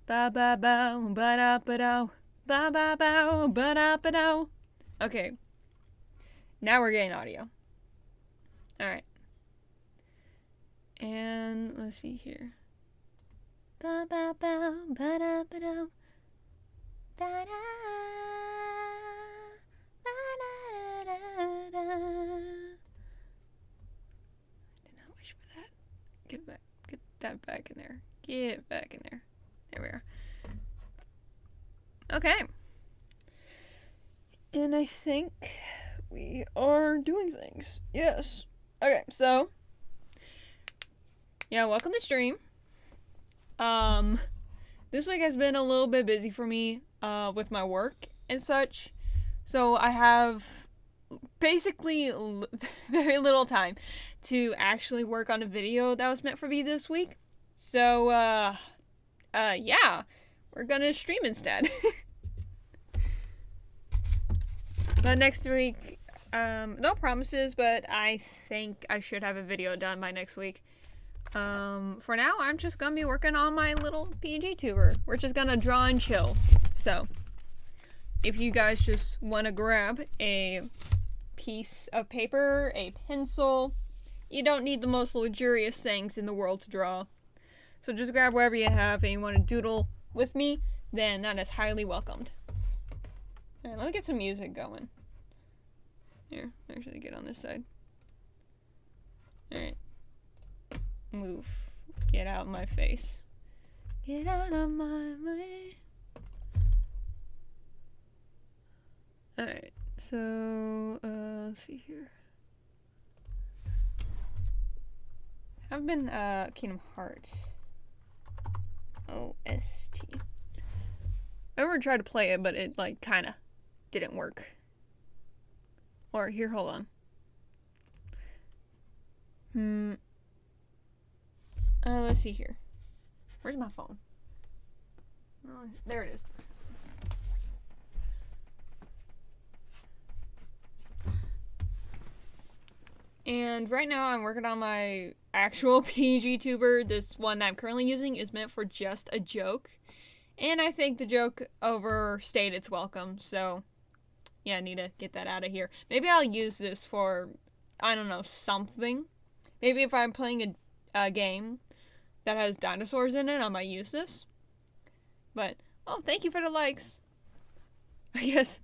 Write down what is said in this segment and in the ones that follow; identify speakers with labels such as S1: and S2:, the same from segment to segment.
S1: Ba ba ba ba da ba da ba ba ba ba da ba da. Okay. Now we're getting audio. Alright. And let's see here. Ba ba ba ba da ba da. Ba da ba da da da. Did not wish for that. Get that back in there. Get back in there. There we are. Okay. And I think we are doing things. Yes. Okay, so yeah, welcome to stream. This week has been a little bit busy for me with my work and such. So I have basically very little time to actually work on a video that was meant for me this week. So yeah, we're gonna stream instead. But next week, no promises, but I think I should have a video done by next week. For now, I'm just gonna be working on my little PG tuber. We're just gonna draw and chill. So, if you guys just wanna grab a piece of paper, a pencil, you don't need the most luxurious things in the world to draw. So just grab whatever you have and you wanna doodle with me, then that is highly welcomed. Alright, let me get some music going. Here, actually get on this side. Alright. Move. Get out of my face. Get out of my way. Alright, so, let's see here. I've been, Kingdom Hearts. OST. I ever tried to play it, but it, like, kinda didn't work. Or, here, hold on. Let's see here. Where's my phone? Oh, there it is. And right now I'm working on my actual PG tuber. This one that I'm currently using is meant for just a joke. And I think the joke overstayed its welcome, so yeah, I need to get that out of here. Maybe I'll use this for, I don't know, something. Maybe if I'm playing a game that has dinosaurs in it, I might use this. But, oh, thank you for the likes. I guess.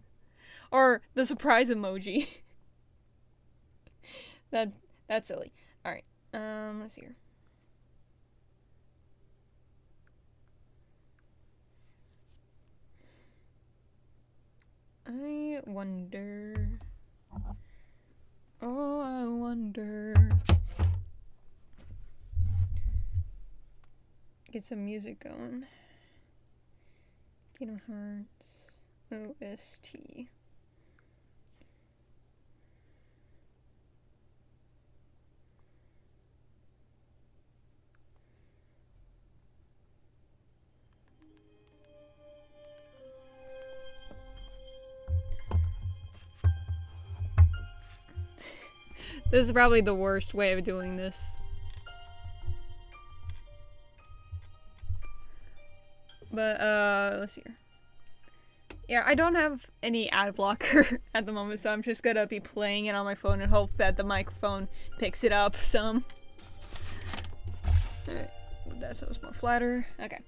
S1: Or the surprise emoji. That's silly. Alright, let's see here. I wonder. Oh, I wonder. Get some music going. Kingdom Hearts OST. This is probably the worst way of doing this. But, let's see here. Yeah, I don't have any ad blocker at the moment, so I'm just gonna be playing it on my phone and hope that the microphone picks it up some. Alright, that so it's more flatter. Okay.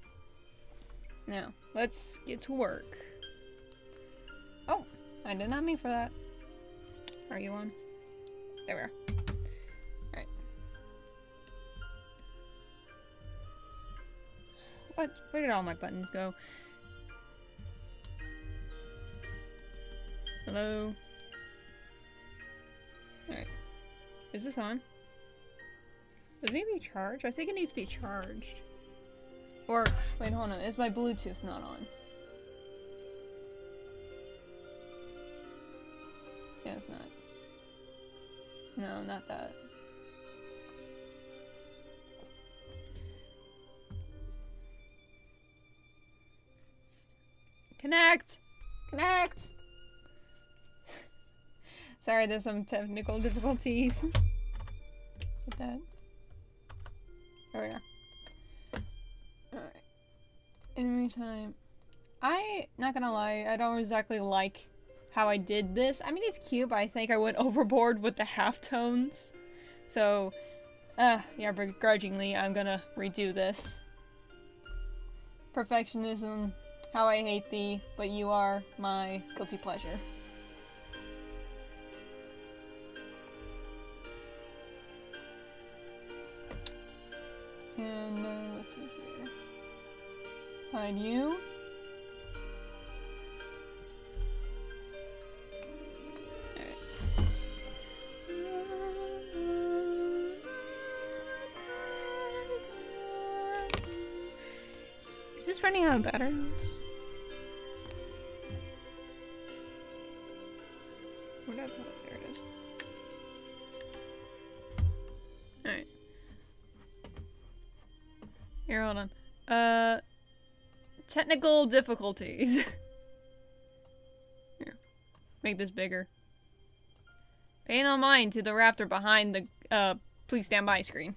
S1: Now, let's get to work. Oh, I did not mean for that. Are you on? There we are. Alright. What? Where did all my buttons go? Hello? Alright. Is this on? Does it need to be charged? I think it needs to be charged. Or, wait, hold on. Is my Bluetooth not on? Yeah, it's not. No, not that. Connect! Connect! Sorry, there's some technical difficulties. Get that. There we are. Alright. In the meantime, not gonna lie, I don't exactly like how I did this. I mean, it's cute, but I think I went overboard with the halftones. So, yeah, begrudgingly, I'm gonna redo this. Perfectionism, how I hate thee, but you are my guilty pleasure. And, let's see here. Hide you. Is this running out of batteries? Where did I put it? There it is. Alright. Here, hold on. Technical difficulties. Here. Make this bigger. Pay no mind to the raptor behind the, please stand by screen.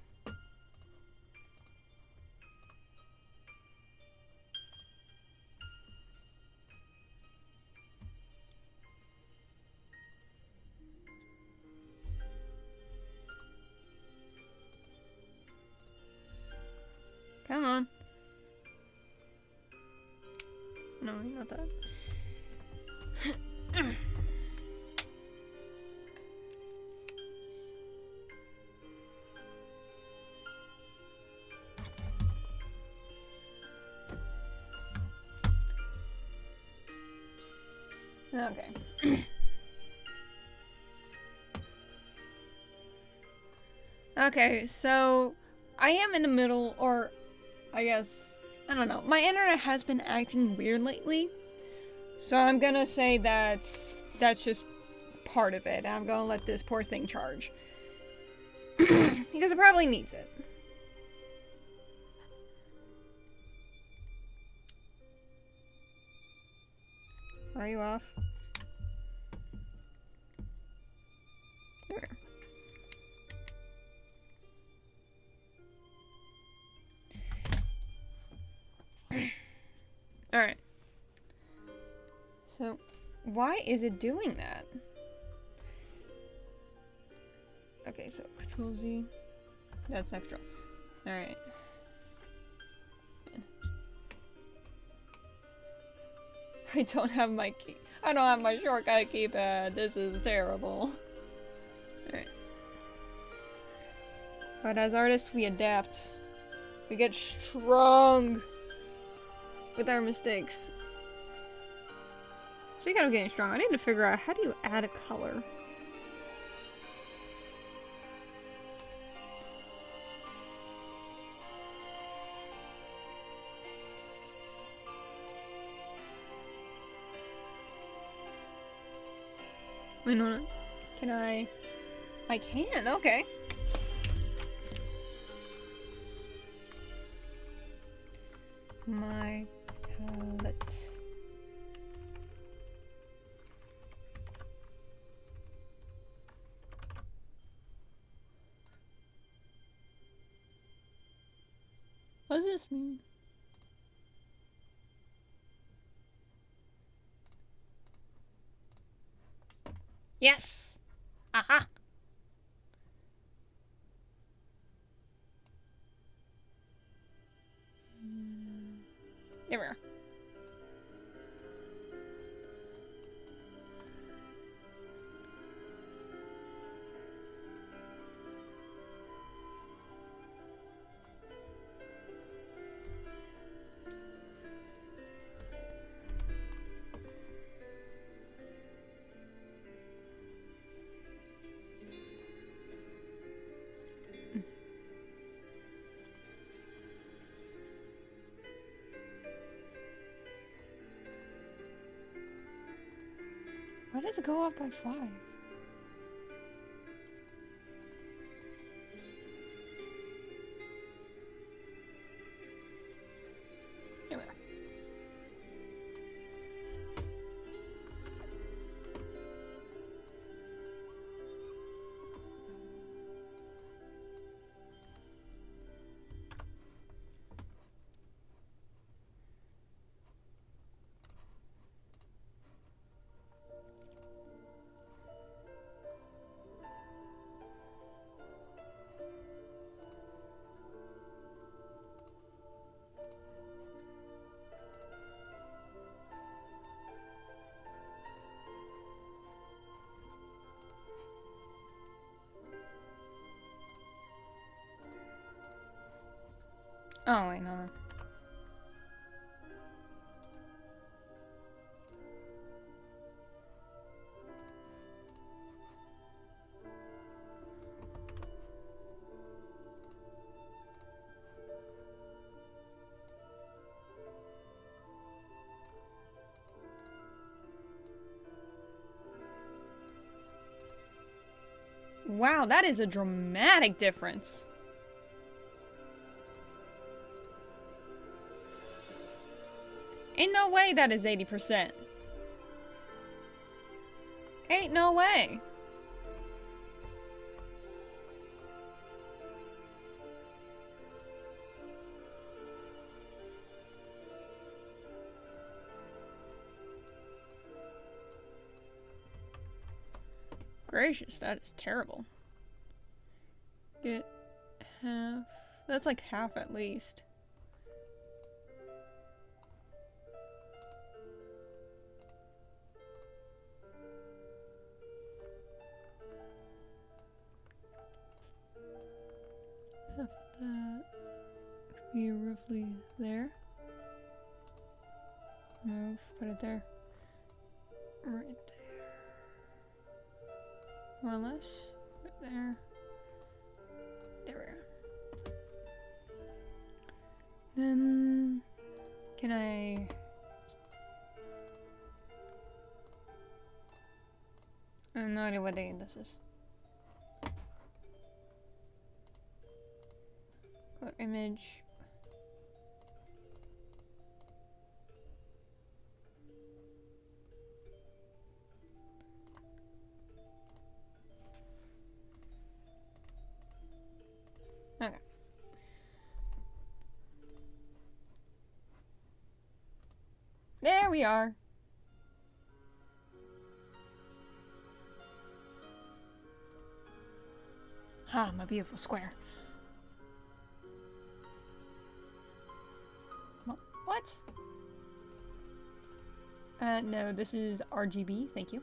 S1: Come on. No, not that. Okay. Okay, so I am in the middle, or I guess, I don't know. My internet has been acting weird lately, so I'm gonna say that's just part of it. I'm gonna let this poor thing charge. Because it probably needs it. Are you off? There. Alright. So, why is it doing that? Okay, so Control Z. That's extra. Alright. I don't have my key. I don't have my shortcut keypad. This is terrible. Alright. But as artists, we adapt. We get strong with our mistakes. Speaking of getting strong, I need to figure out how do you add a color? Wait, no. Can I can, okay. My palette. What does this mean? Yes! Aha! There we are. Why does it go up by 5? Here we are. Oh, wait, no. Wow, that is a dramatic difference. Ain't no way that is 80%. Ain't no way. Gracious, that is terrible. Get half. That's like half at least. Half of that would be roughly there. Move, put it there. Right there. More or less. Right there. There we are. Then can I have no idea what day this is. Go image. Okay. There we are. Ah, my beautiful square. What? No, this is RGB, thank you.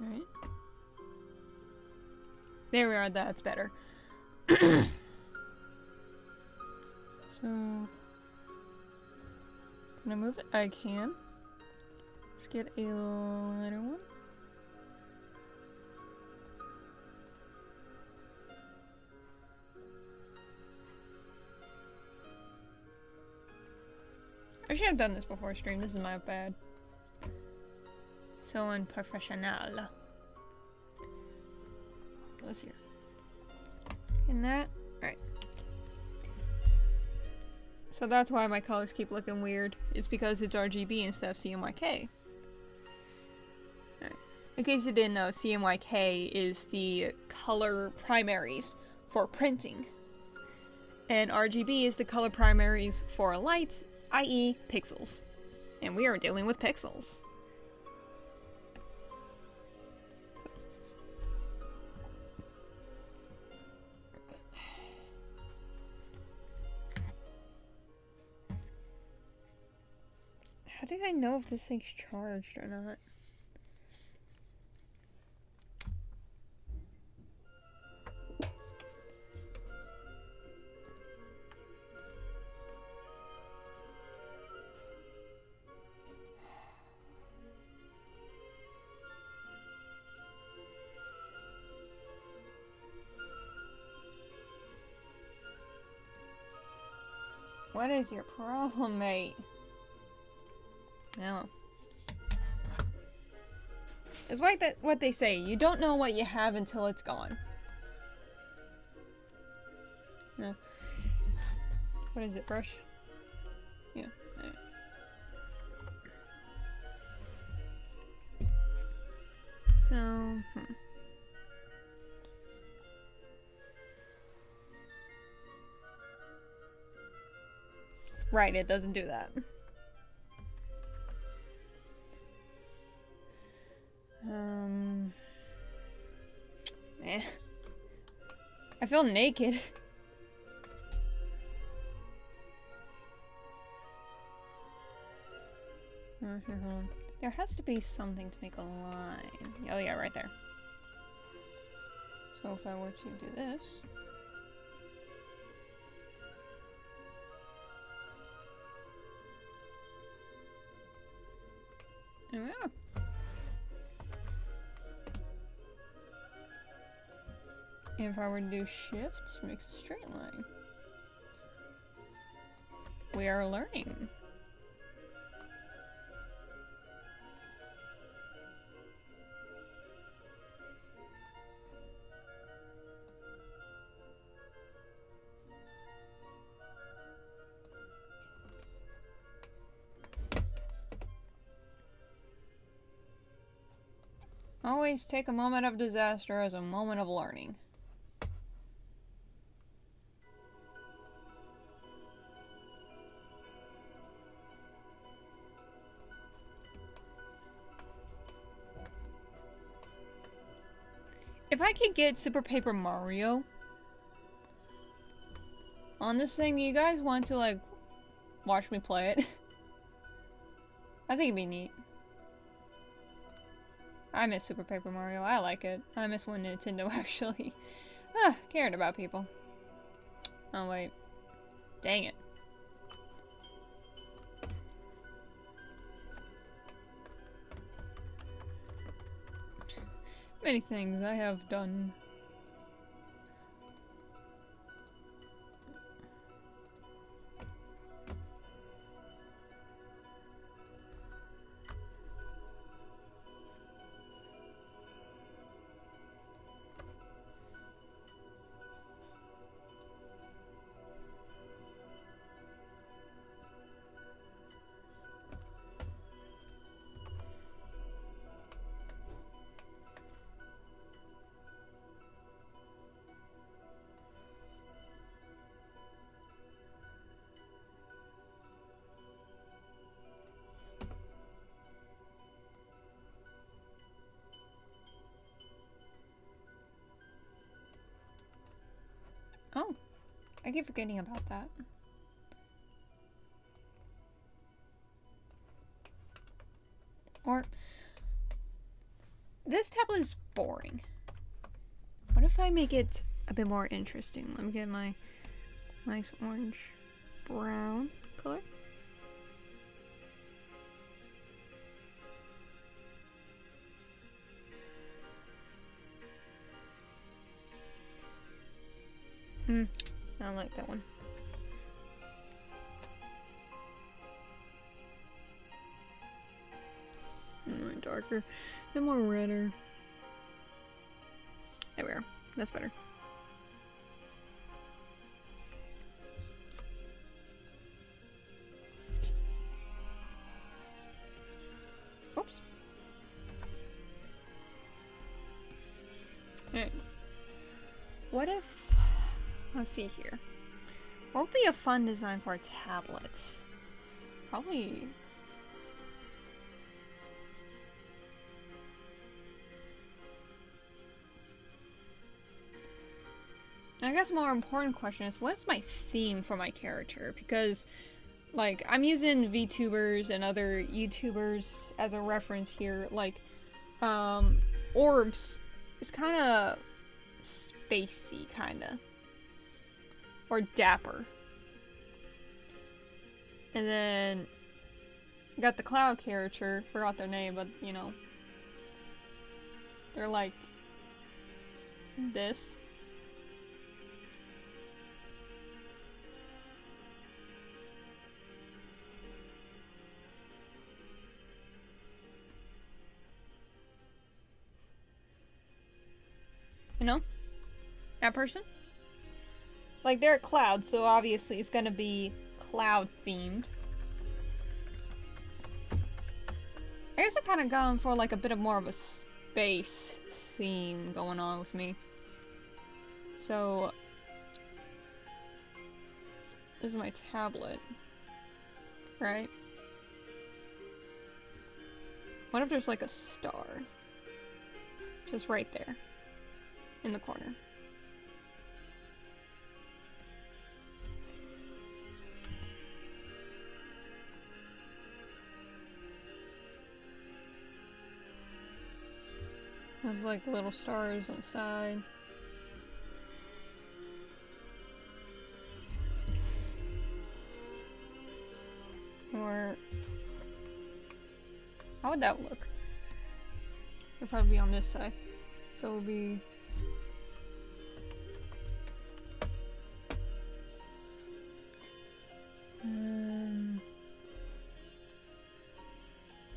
S1: Alright. There we are, that's better. So... Can I move it? I can. Let's get a lighter one. I should have done this before stream. This is my bad. So unprofessional. Let's hear. In that? Alright. So that's why my colors keep looking weird. It's because it's RGB instead of CMYK. Alright. In case you didn't know, CMYK is the color primaries for printing. And RGB is the color primaries for light, i.e. pixels. And we are dealing with pixels. How do I know if this thing's charged or not? What is your problem, mate? No. It's like that what they say, you don't know what you have until it's gone. No. What is it, brush? Yeah. Right. So, Right, it doesn't do that. Eh. I feel naked. Hold on. There has to be something to make a line. Oh yeah, right there. So if I were to do this... There we go. And if I were to do shift, makes a straight line. We are learning. Always take a moment of disaster as a moment of learning. If I could get Super Paper Mario on this thing, do you guys want to, like, watch me play it? I think it'd be neat. I miss Super Paper Mario. I like it. I miss when Nintendo actually cared about people. Oh, wait. Dang it. Many things I have done. Oh, I keep forgetting about that. Or, this tablet is boring. What if I make it a bit more interesting? Let me get my nice orange brown color. I don't like that one. More darker and more redder. There we are. That's better. Oops. Alright. What if... Let's see here. What would be a fun design for a tablet? Probably... I guess a more important question is, what's my theme for my character? Because, like, I'm using VTubers and other YouTubers as a reference here. Like, Orbs is kind of spacey, kind of. Or dapper. And then, got the Cloud character, forgot their name, but, you know. They're like this. You know? That person? Like, they're a cloud, so obviously it's gonna be cloud themed. I guess I'm kind of going for like a bit of more of a space theme going on with me. So, this is my tablet, right? What if there's like a star? Just right there. In the corner. have like little stars on the side. Or how would that look? It'll probably be on this side. So it'll be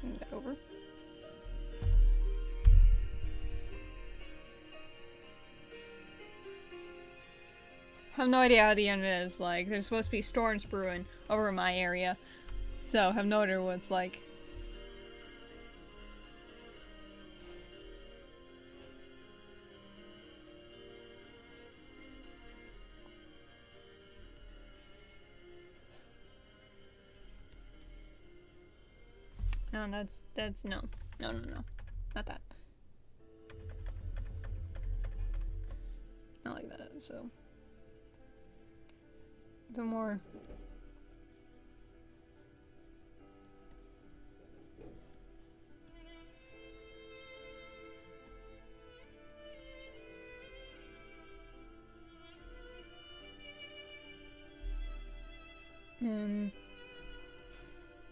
S1: bring that over. I have no idea how the end is. Like, there's supposed to be storms brewing over my area, so I have no idea what it's like. No, that's no, not that. Not like that. So, a bit more. And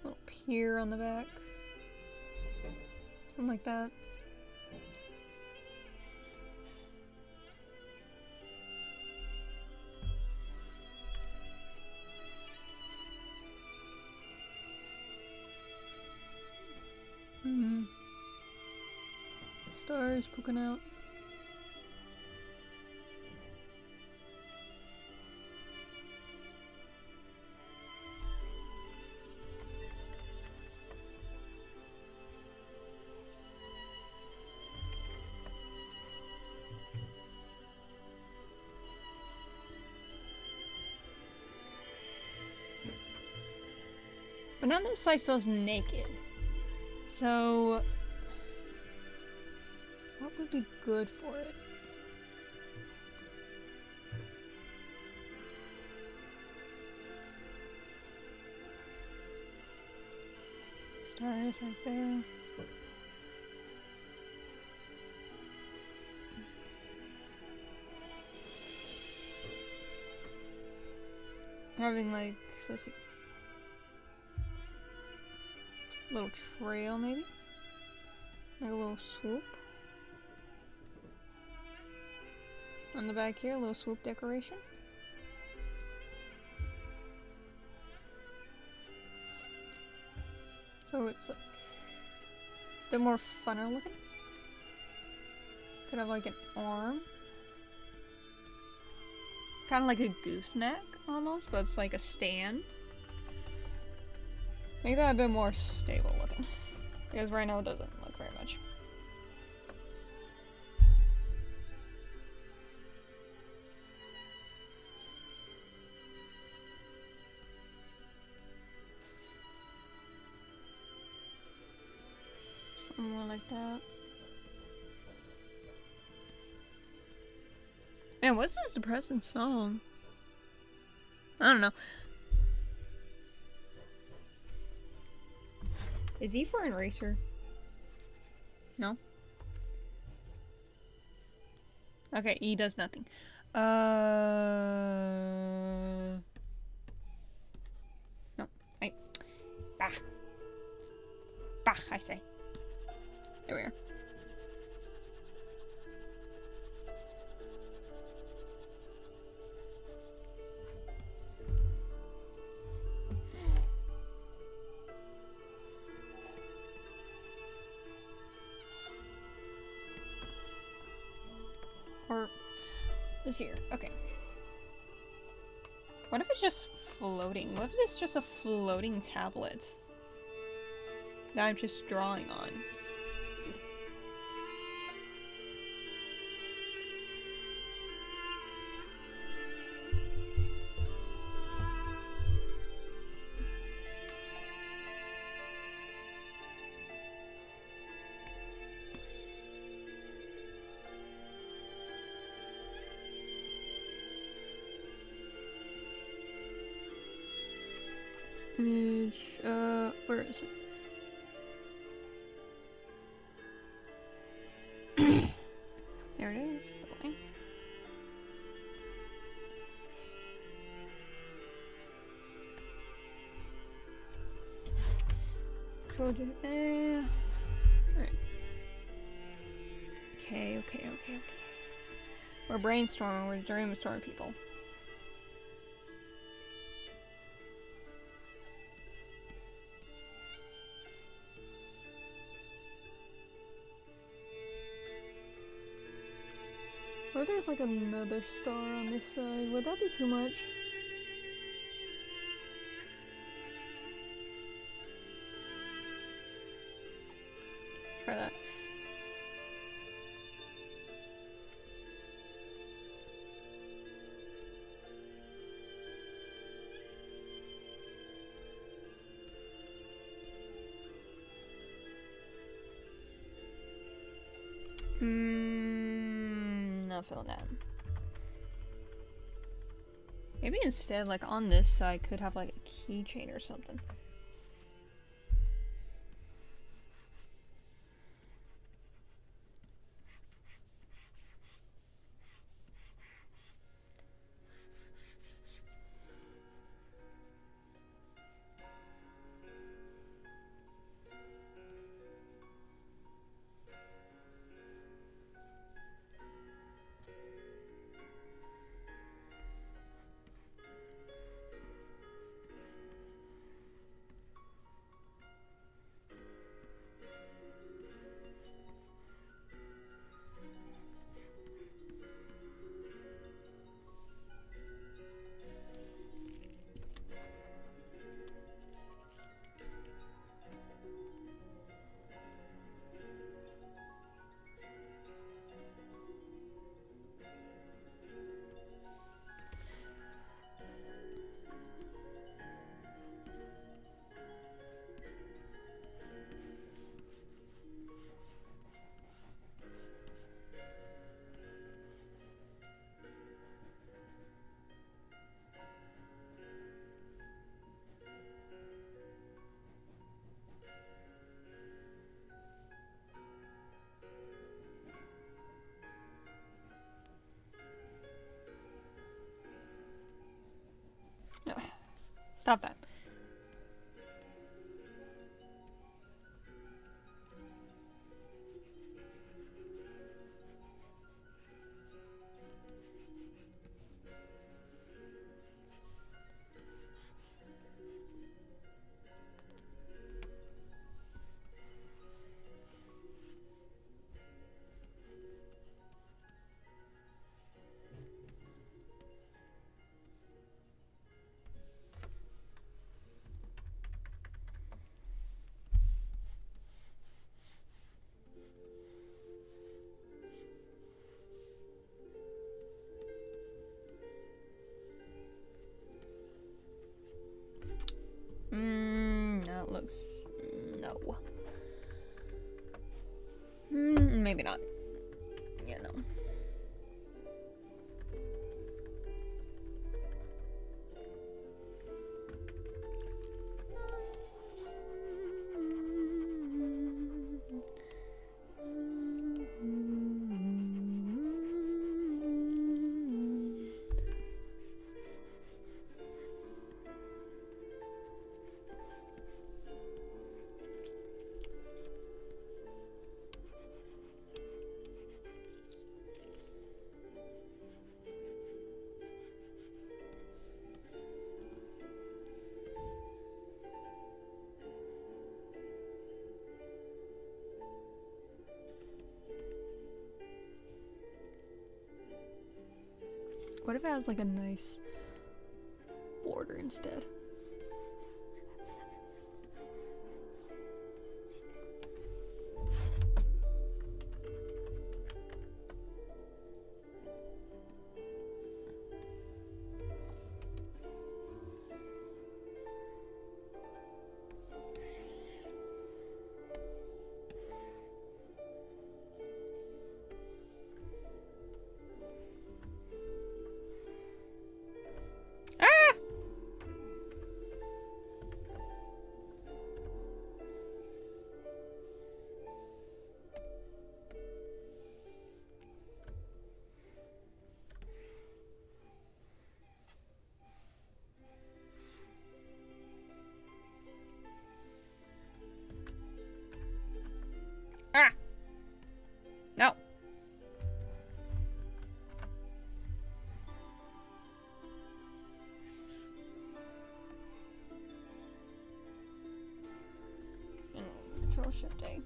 S1: a little pier on the back. Something like that. Stars poking out. But now this side feels naked. So, what would be good for it? Stars right there. Having like, let's see. Little trail maybe? Like a little swoop. On the back here, a little swoop decoration. So it's like a bit more funner looking. Could have like an arm. Kind of like a gooseneck almost, but it's like a stand. Make that a bit more stable looking. Because right now it doesn't look very much. More like that. Man, what's this depressing song? I don't know. Is E for eraser? No? Okay, E does nothing. No. I... Bah. Bah, I say. There we are. Or this here. Okay. What if it's just floating? What if it's just a floating tablet that I'm just drawing on? Image, where is it? project. Alright. Okay. We're brainstorming, we're dreamstorming, people. What if there's like another star on this side? Would that be too much? Try that. Not feeling that. Maybe instead, like on this side, could have like a keychain or something. Stop that. That looks... no. Maybe not. Yeah, no. What if it has like a nice border instead? shifting.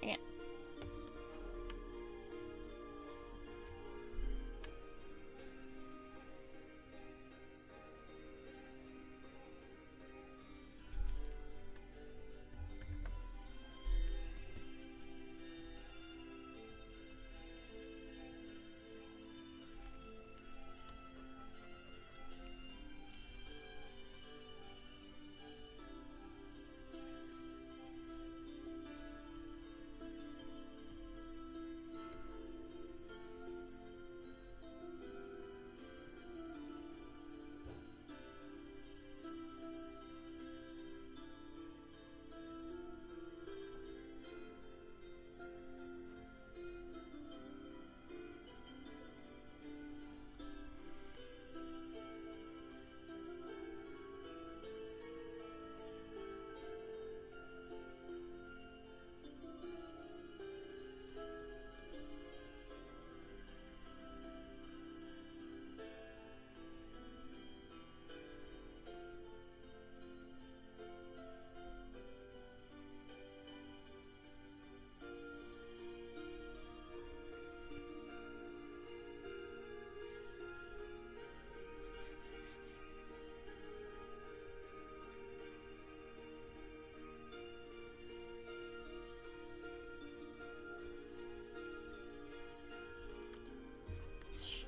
S1: Yeah.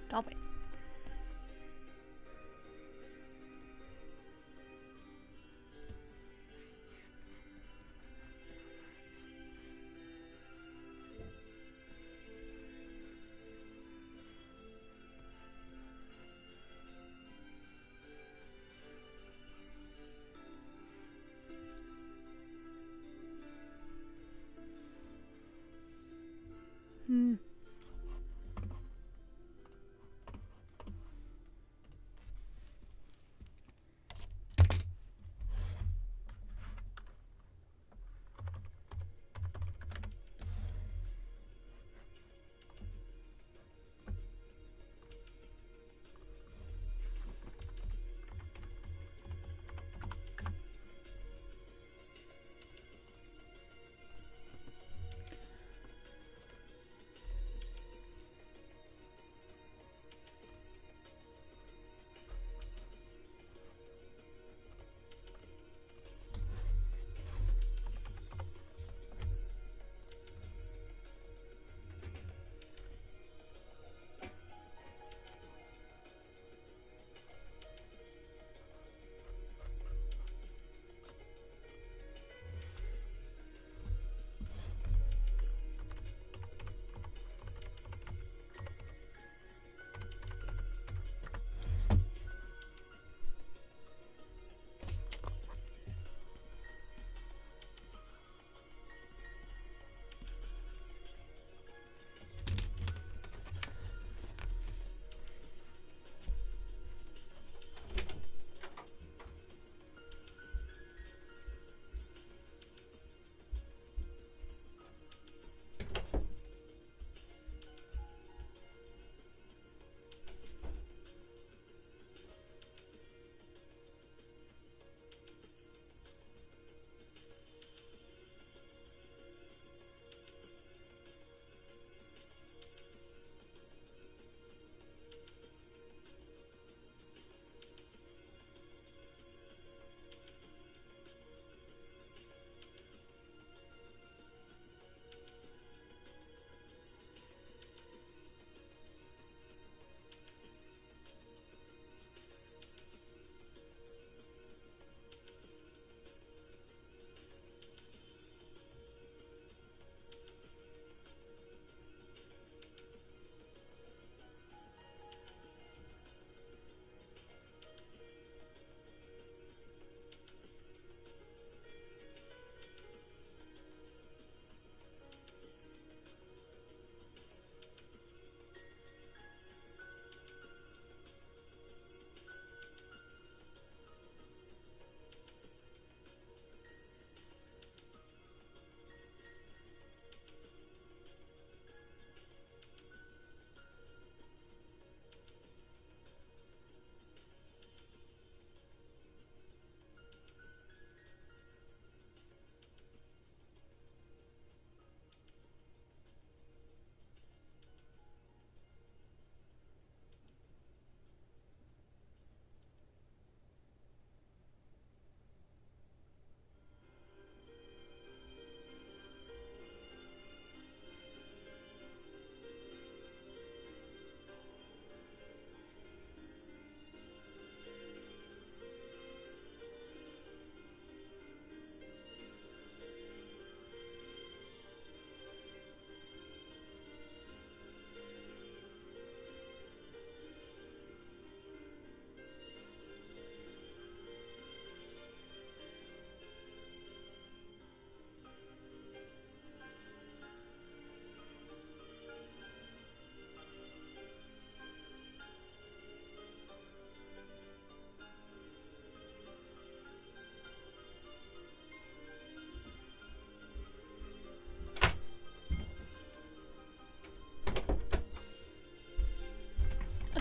S1: Stop it.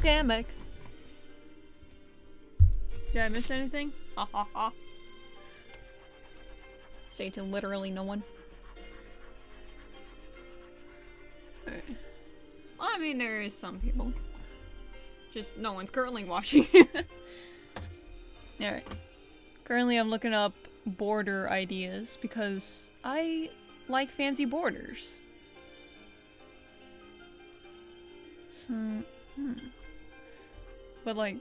S1: Okay, I'm back. Did I miss anything? Ha ha ha. Say to literally no one. Alright. Well, I mean, there is some people. Just no one's currently watching. Alright. Currently I'm looking up border ideas because I like fancy borders. So, But like...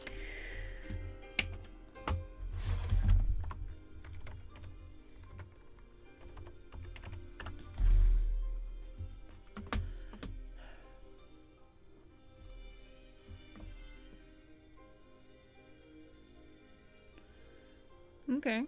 S1: Okay.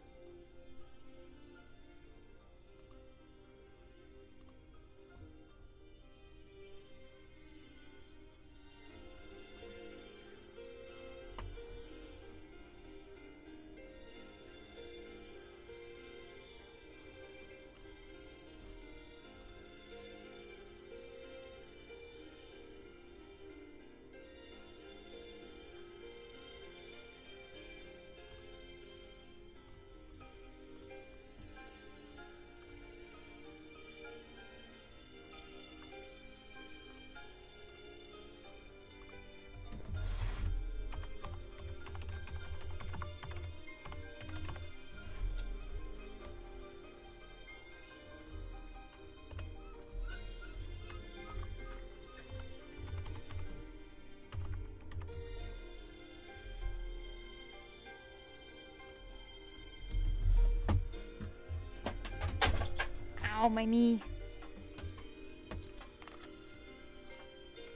S1: Ow, my knee.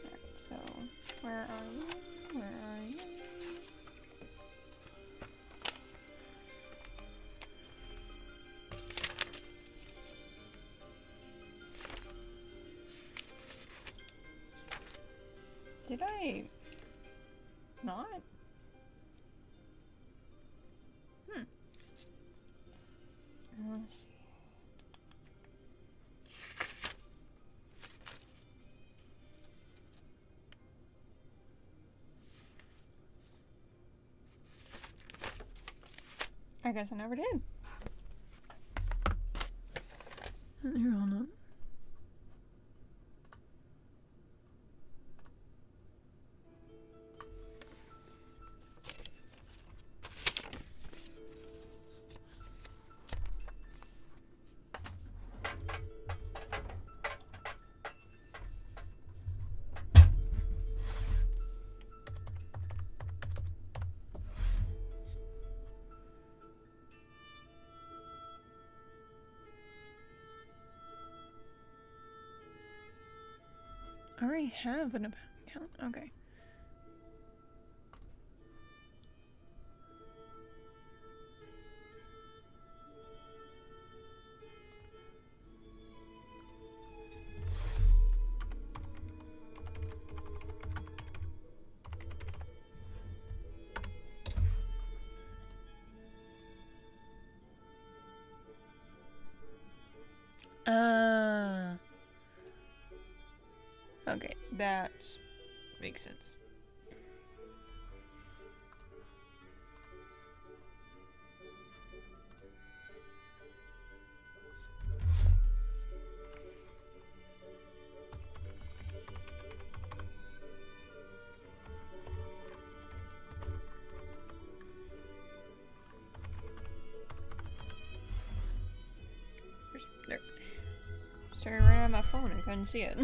S1: Alright, so, where are you? Where are you? Did I not? Let's see. I guess I never did. Here, hold on. I already have an account. Okay. Okay, that makes sense. There. Staring right at my phone, I couldn't see it.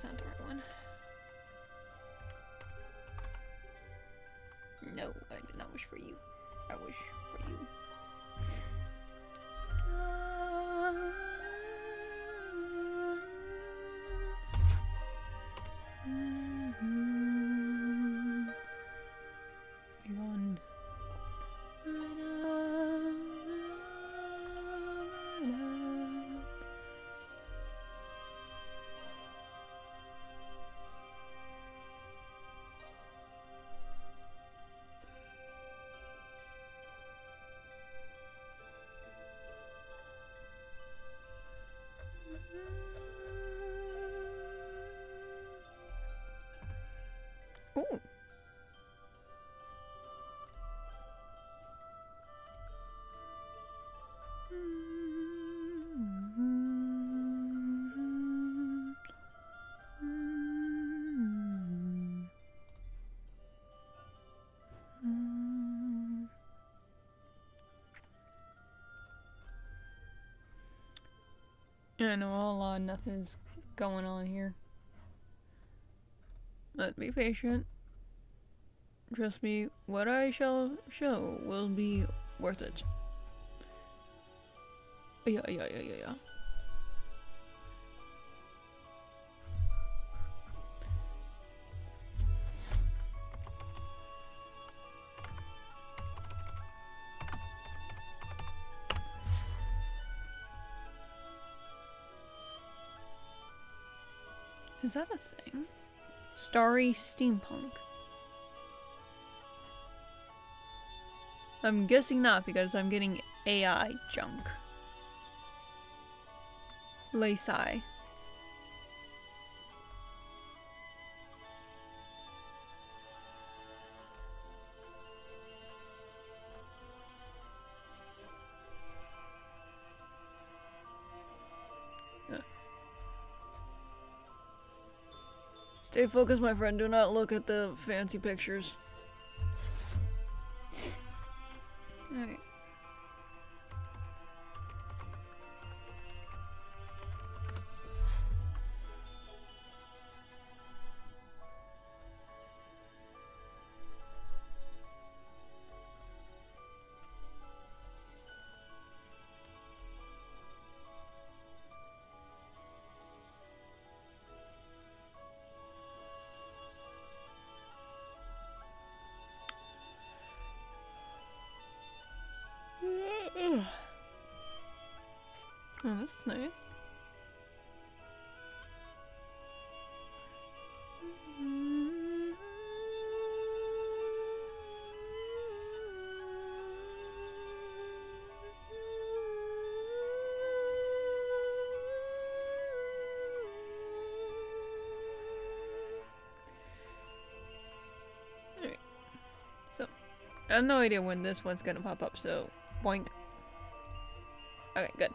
S1: that's not the right one. No, I did not wish for you. I wish for you. Beyond. Ooh. I know a whole lot, nothing's going on here. But be patient. Trust me, what I shall show will be worth it. Yeah. Is that a thing? Starry steampunk. I'm guessing not because I'm getting AI junk. Lacy. Stay focused, my friend. Do not look at the fancy pictures. Alright. Oh, this is nice. Alright. So, I have no idea when this one's gonna pop up, so boink. Okay, good.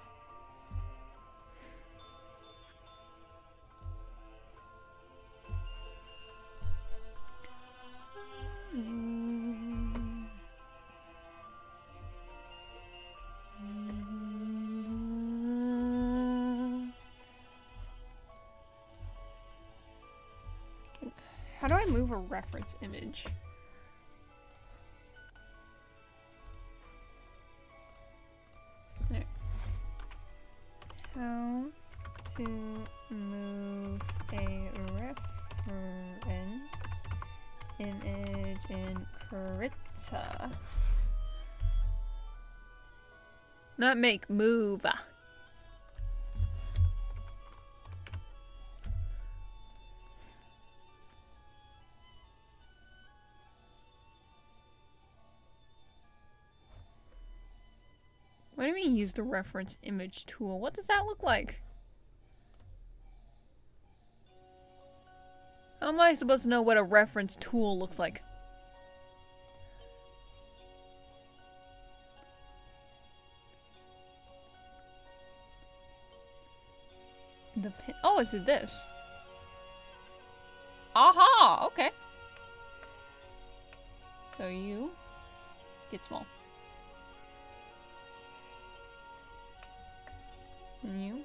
S1: How do I move a reference image? There. How to move a reference image in Krita. Not make, move. What do you mean use the reference image tool? What does that look like? How am I supposed to know what a reference tool looks like? The pin. Oh, is it this? Aha! Okay. So you get small. And you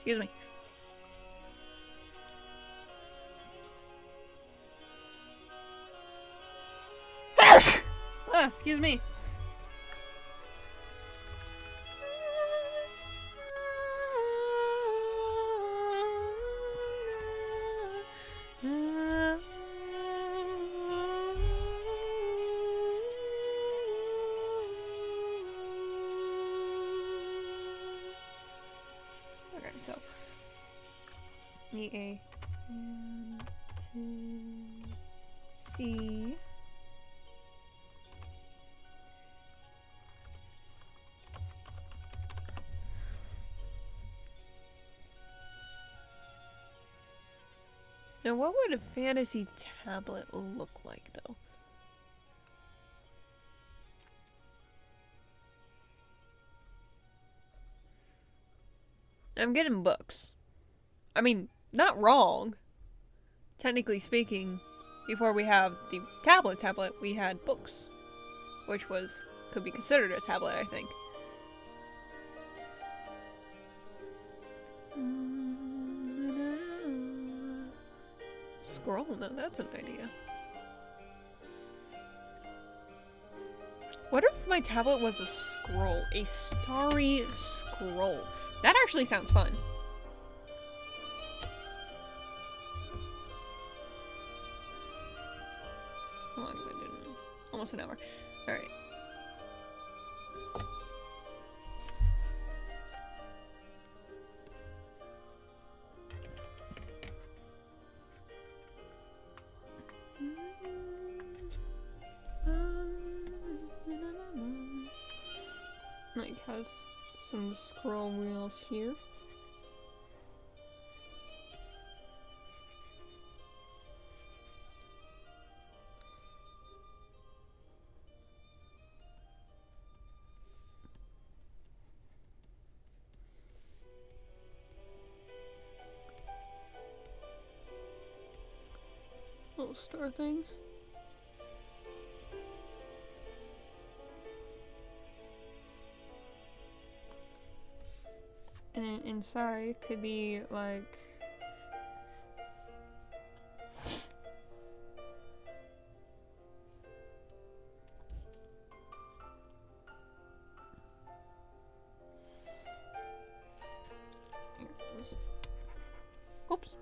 S1: Excuse me. Excuse me. Okay, so E A N T C. Now, what would a fantasy tablet look like, though? I'm getting books. I mean, not wrong. Technically speaking, before we have the tablet, we had books, which could be considered a tablet, I think. Scroll? No, that's an idea. What if my tablet was a scroll? A starry scroll. That actually sounds fun. How long have I been doing this? Almost an hour. Alright. Like, has some scroll wheels here. Little star things. And then inside could be like oops.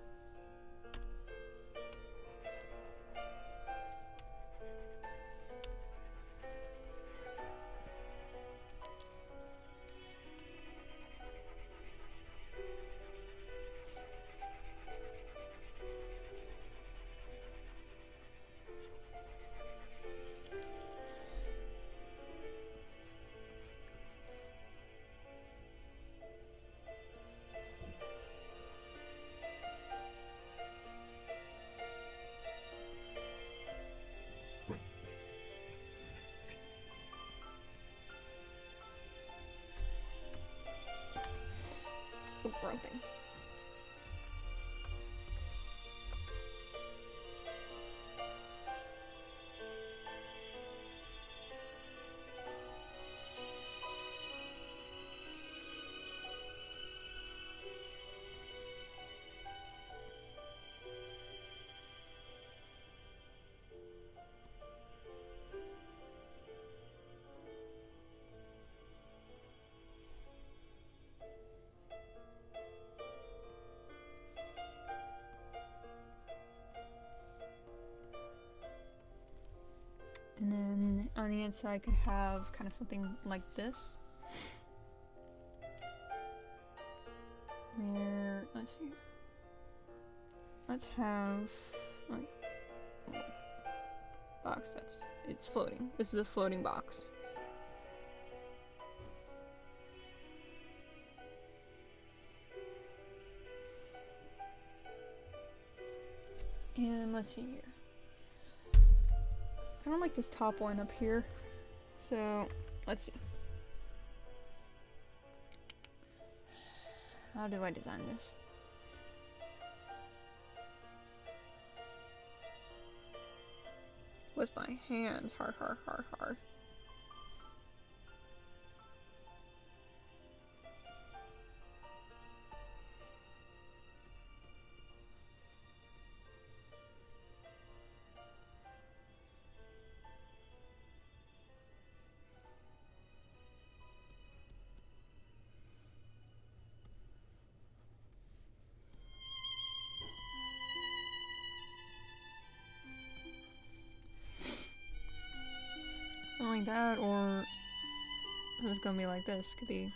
S1: Oh, wrong thing. And then on the inside I could have kind of something like this. Where, let's see. Let's have like a box it's floating. This is a floating box. And let's see here. I don't like this top one up here, so let's see. How do I design this? With my hands, har har har har. like that, or it's gonna be like this. Could be.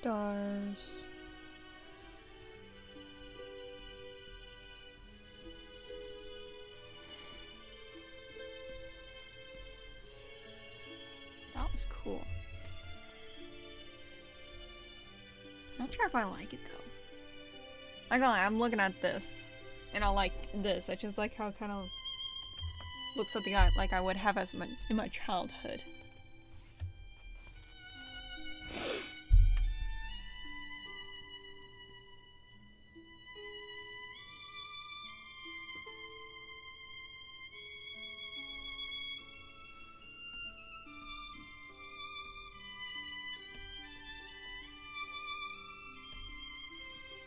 S1: Stars. That was cool. Not sure if I like it though. Not gonna lie, I'm looking at this, and I like this. I just like how it kind of looks something like I would have as in my childhood.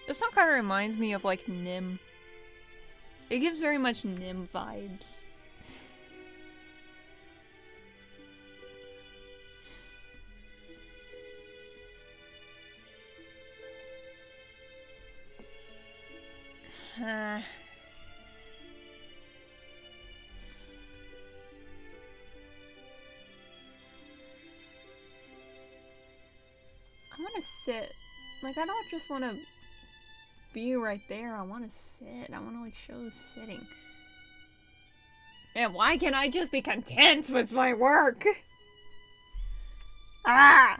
S1: This song kind of reminds me of like Nim. It gives very much Nim vibes. I'm gonna sit. Like, I don't just want to be right there. I want to sit. I want to like show sitting. Man, why can't I just be content with my work? Ah!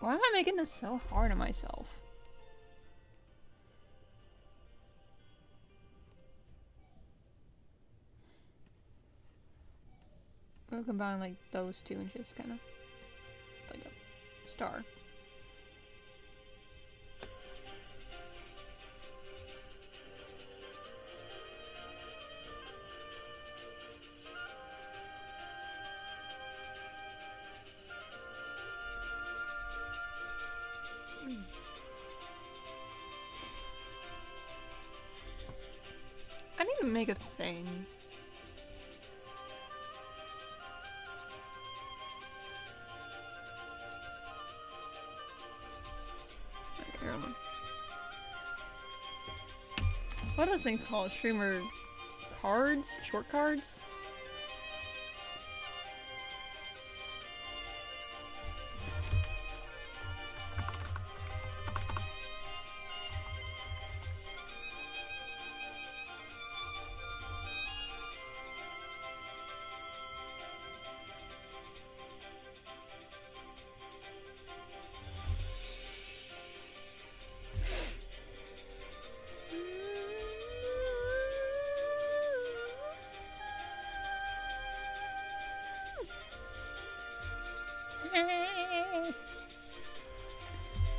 S1: Why am I making this so hard on myself? We'll combine like those two and just kind of like a star. I need to make a thing. What are those things called? Streamer cards? Short cards?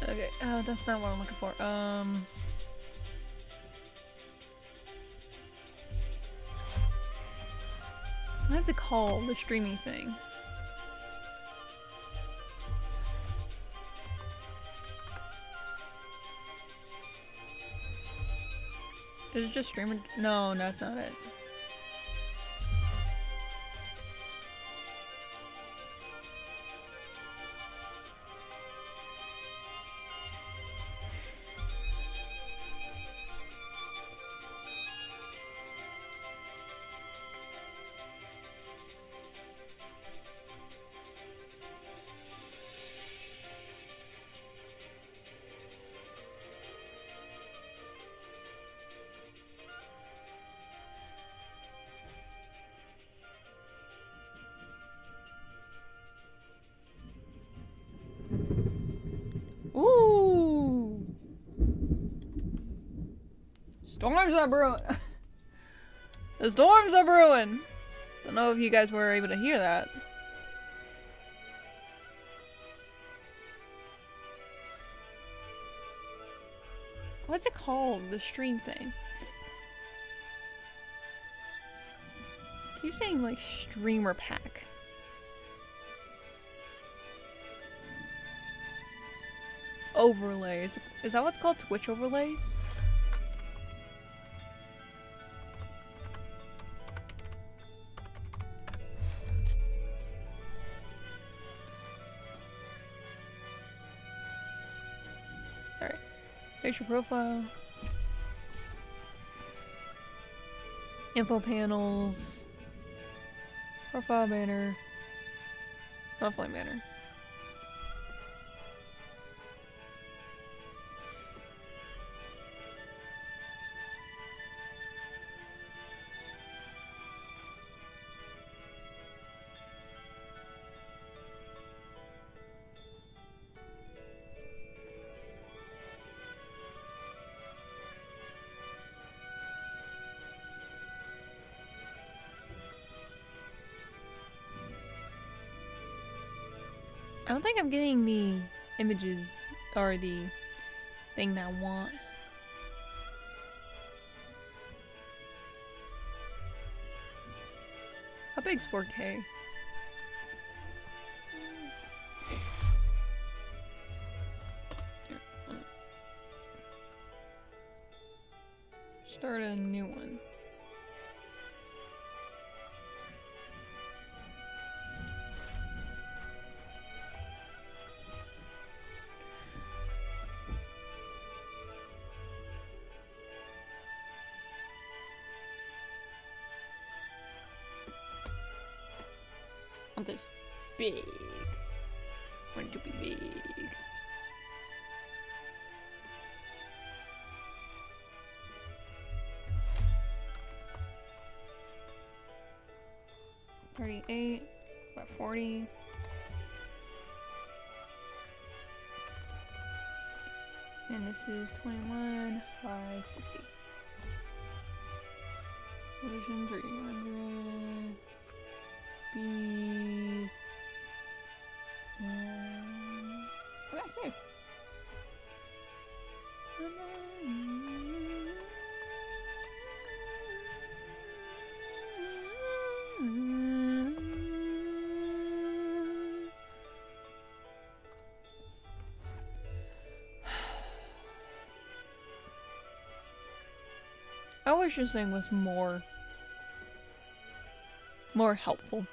S1: Okay, that's not what I'm looking for. What is it called? The streaming thing. Is it just streamer? No, that's not it. Ooh! Storms are brewing! The storms are brewing! Don't know if you guys were able to hear that. What's it called? The stream thing. I keep saying like streamer pack. Overlays. Is that what's called? Twitch overlays? Alright. Picture profile. Info panels. Profile banner. Offline banner. I don't think I'm getting the images or the thing that I want. How big's 4K? Start a new one. I want this big. I want it to be big. $38, about 40. And this is 21 by 60. Version 300. B. Okay, save. I wish this thing was more helpful.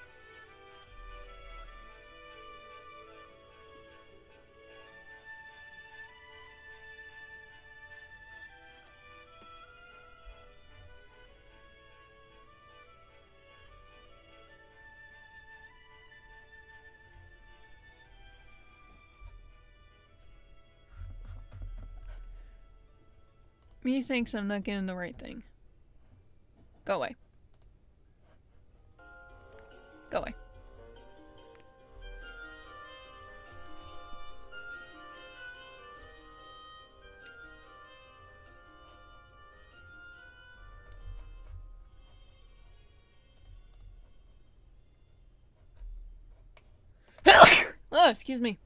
S1: Me thinks I'm not getting the right thing. Go away. Go away. Oh, excuse me.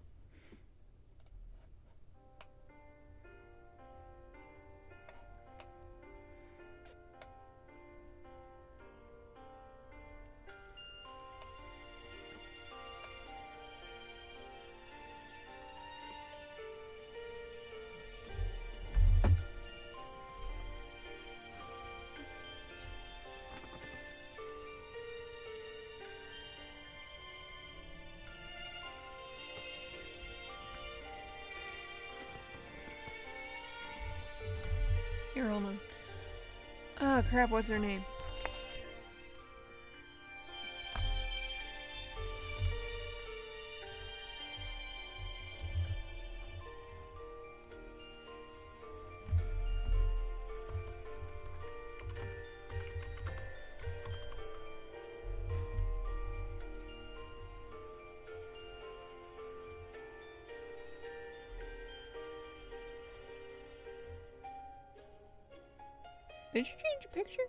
S1: Here, hold on. Oh crap, what's her name? Did you change your picture?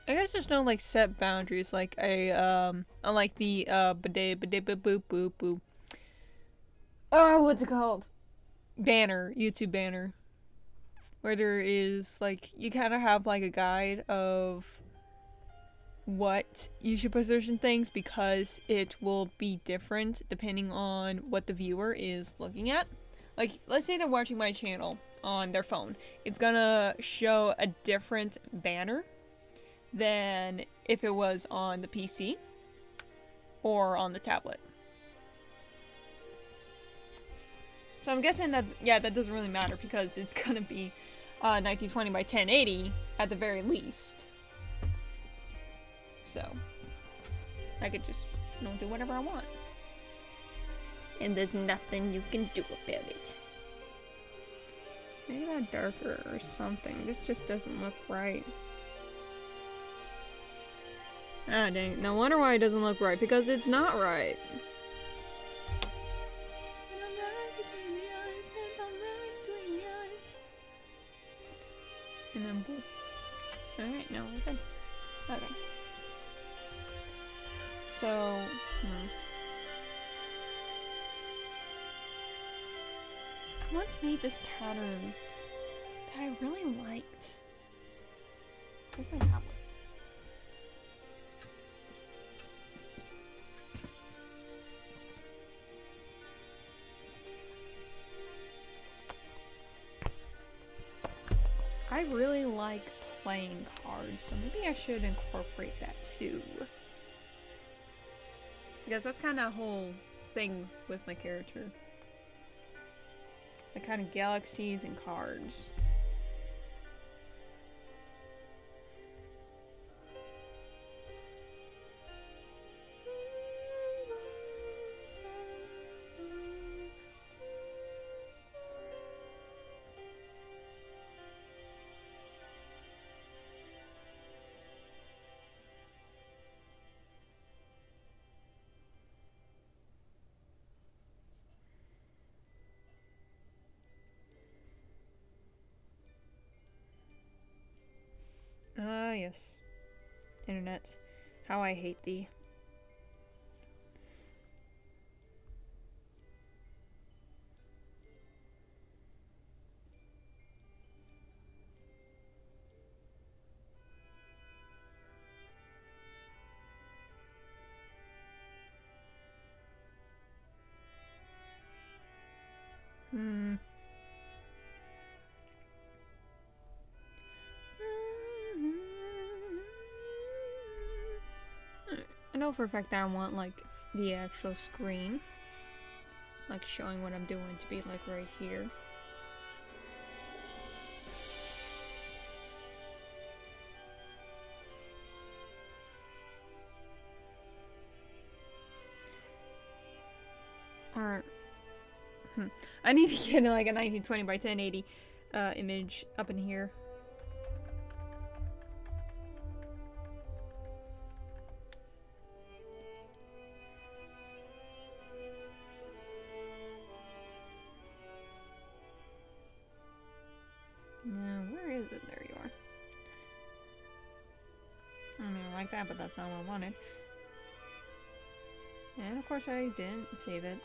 S1: I guess there's no like set boundaries like unlike the boop boop boop. Oh, what's it called? Banner, YouTube banner. Where there is like you kind of have like a guide of what you should position things because it will be different depending on what the viewer is looking at. Like let's say they're watching my channel on their phone. It's gonna show a different banner than if it was on the PC or on the tablet. So I'm guessing that, yeah, that doesn't really matter because it's gonna be 1920 by 1080 at the very least. So I could just, do whatever I want. And there's nothing you can do about it. Make that darker or something. This just doesn't look right. Ah, dang. No wonder why it doesn't look right, because it's not right. And then blue. Alright, now we're good. Okay. So, I once made this pattern that I really liked. Where's my tablet? I really like playing cards, so maybe I should incorporate that too. Because that's kind of a whole thing with my character. The kind of galaxies and cards. Ah, yes. Internet. How I hate thee. I know for a fact that I want, like, the actual screen. Like, showing what I'm doing to be, like, right here. Or, I need to get, like, a 1920 by 1080 image up in here. Now, where is it? There you are. I mean, I like that, but that's not what I wanted. And of course I didn't save it.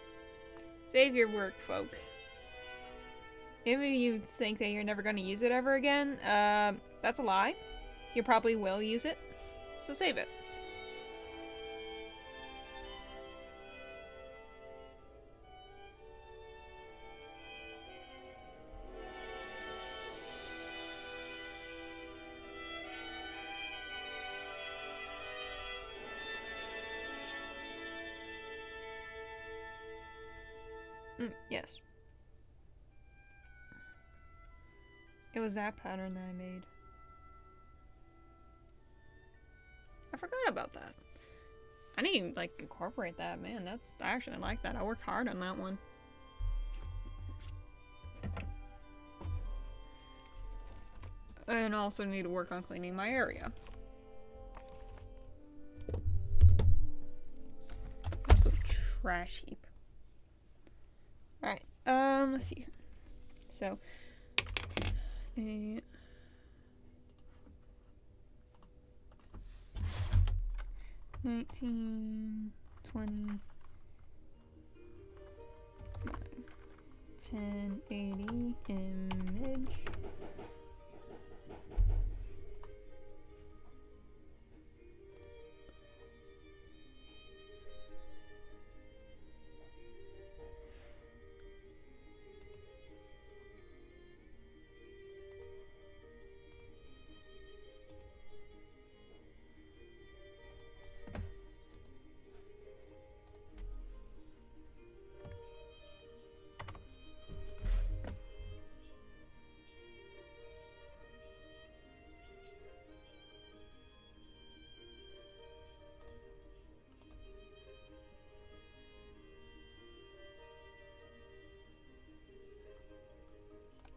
S1: Save your work, folks. If you think that you're never going to use it ever again, that's a lie. You probably will use it, so save it. Yes. It was that pattern that I made. I forgot about that. I need to, like, incorporate that, man. I actually like that. I worked hard on that one. And also need to work on cleaning my area. Also, trash heap. Alright, let's see. So, 19, 20, 1080 image.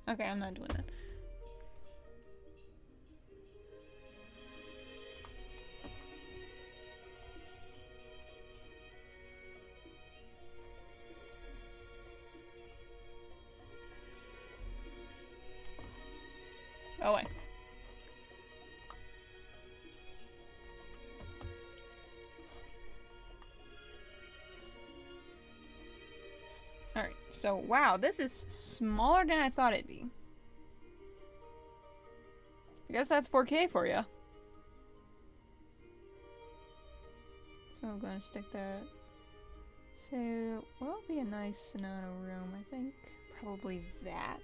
S1: Okay, I'm not doing that. Oh, wait. Alright, so wow, this is smaller than I thought it'd be. I guess that's 4K for you. So I'm gonna stick that. So, what would be a nice amount of room? I think probably that.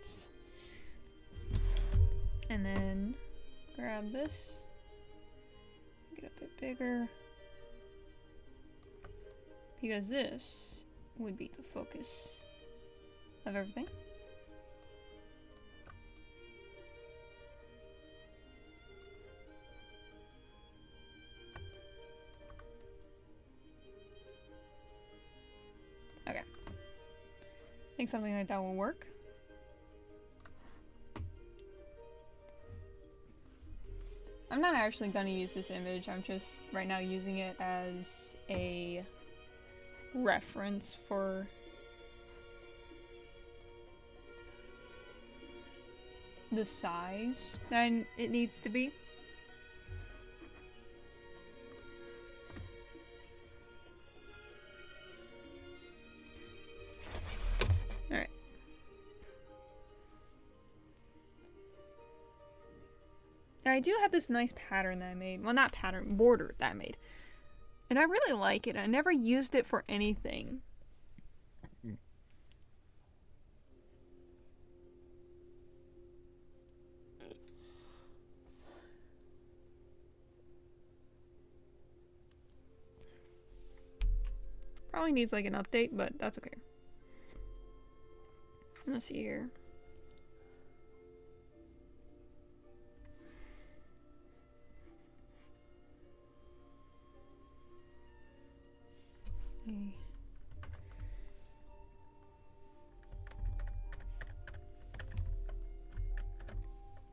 S1: And then grab this. Get a bit bigger. Because this would be the focus of everything. Okay. I think something like that will work. I'm not actually gonna use this image, I'm just right now using it as a reference for the size that it needs to be. Alright. I do have this nice pattern that I made. Well, not pattern, border that I made. And I really like it. I never used it for anything. Probably needs like an update, but that's okay. Let's see here. Okay.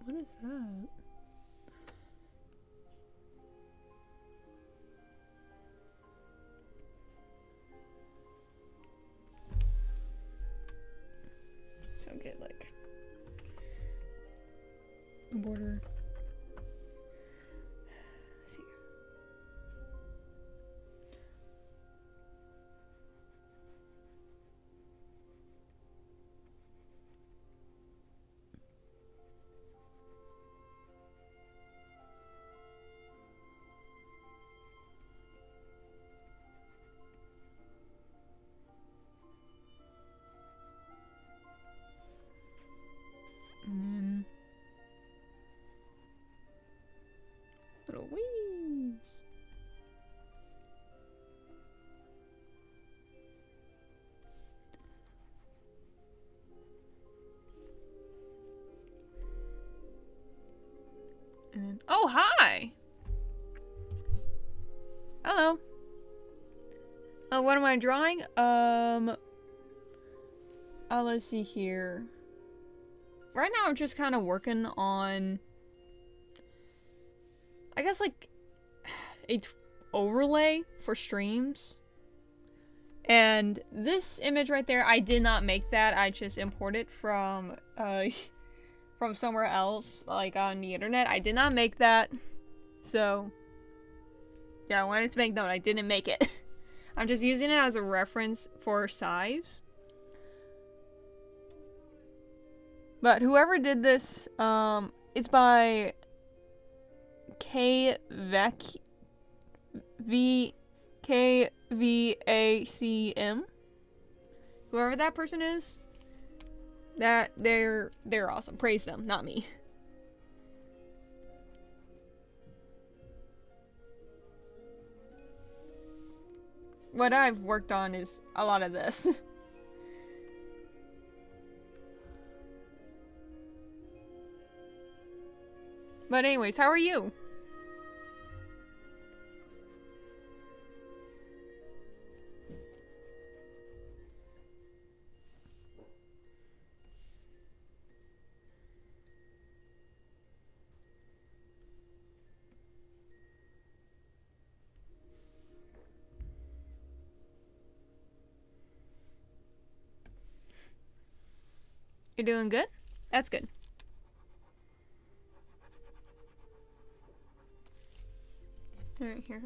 S1: What is that? So get like a border. Let's see. And then little wings. And then, oh, hi! Hello. What am I drawing? Let's see here. Right now I'm just kind of working on, I guess, like, a overlay for streams. And this image right there, I did not make that. I just imported from somewhere else, like on the internet. I did not make that. So, yeah, I wanted to make note. I didn't make it. I'm just using it as a reference for size. But whoever did this, it's by KVACM. Whoever that person is, that they're awesome. Praise them, not me. What I've worked on is a lot of this. But anyways, how are you? You're doing good? That's good. Alright, here.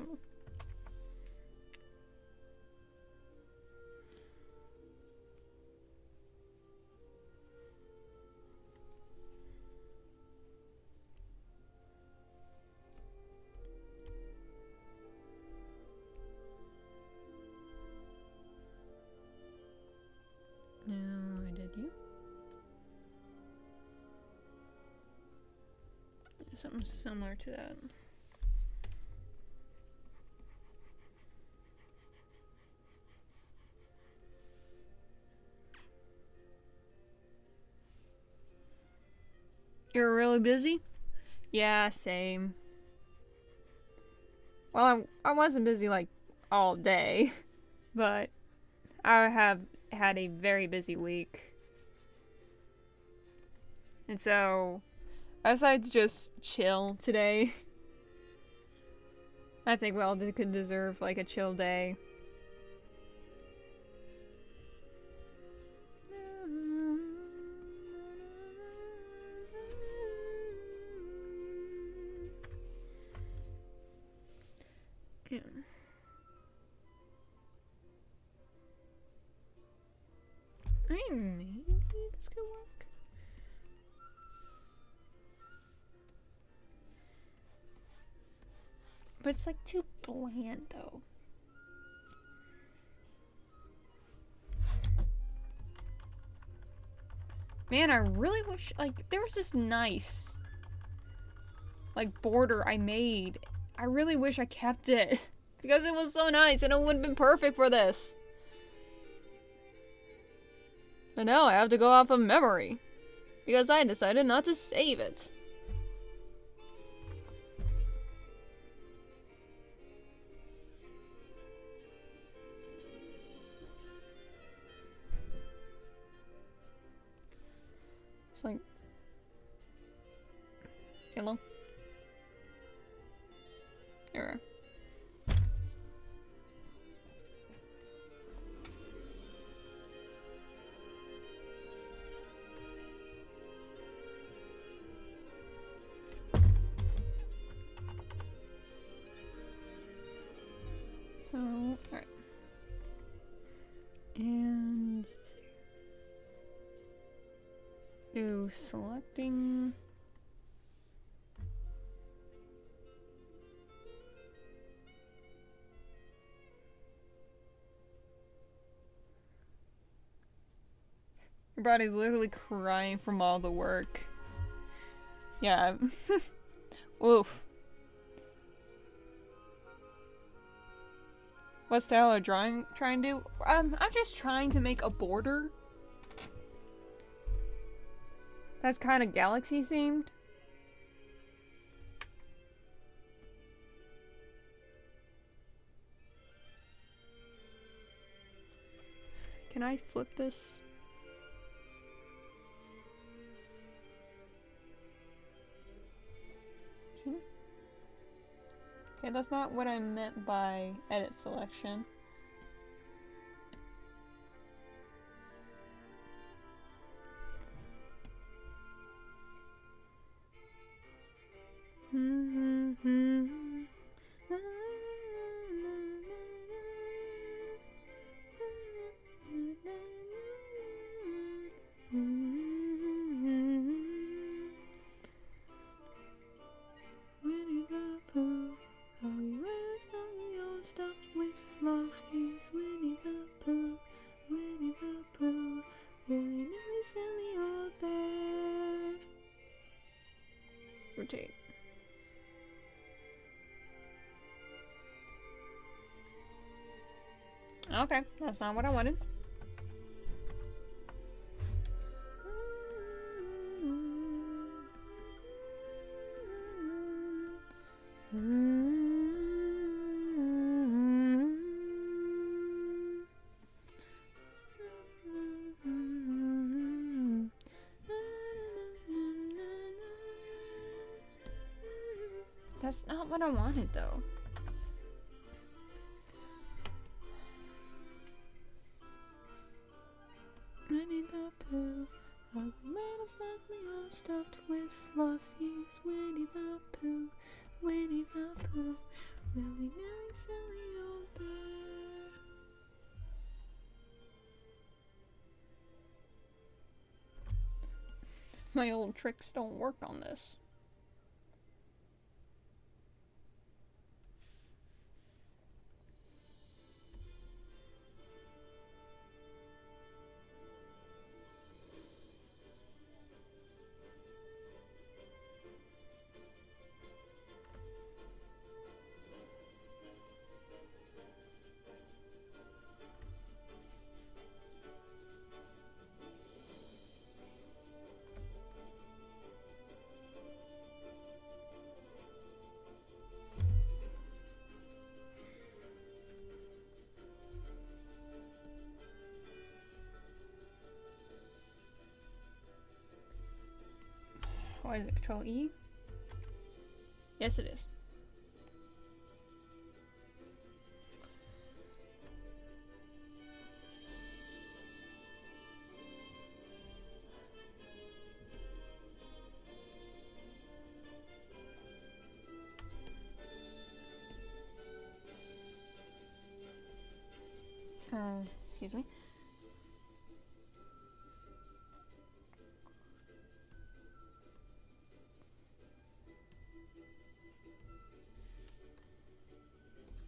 S1: No, I did you. Something similar to that. You're really busy? Yeah, same. Well, I wasn't busy like all day, but I have had a very busy week. And so I decided to just chill today. I think we all could deserve like a chill day. Yeah. Maybe this could work. But it's like too bland though. Man, I really wish, like, there was this nice, like, border I made. I really wish I kept it. Because it was so nice and it would have been perfect for this. But now I have to go off of memory. Because I decided not to save it. It's like... Hello? There we are. So, alright. And... do selecting... Your body's literally crying from all the work. Yeah. Oof. What style of drawing trying to do? I'm just trying to make a border that's kind of galaxy themed. Can I flip this? Okay, that's not what I meant by edit selection. Rotate. Okay, that's not what I wanted. That's not what I wanted, though. I need the poo. My old tricks don't work on this. Why is it Control E? Yes, it is. Excuse me.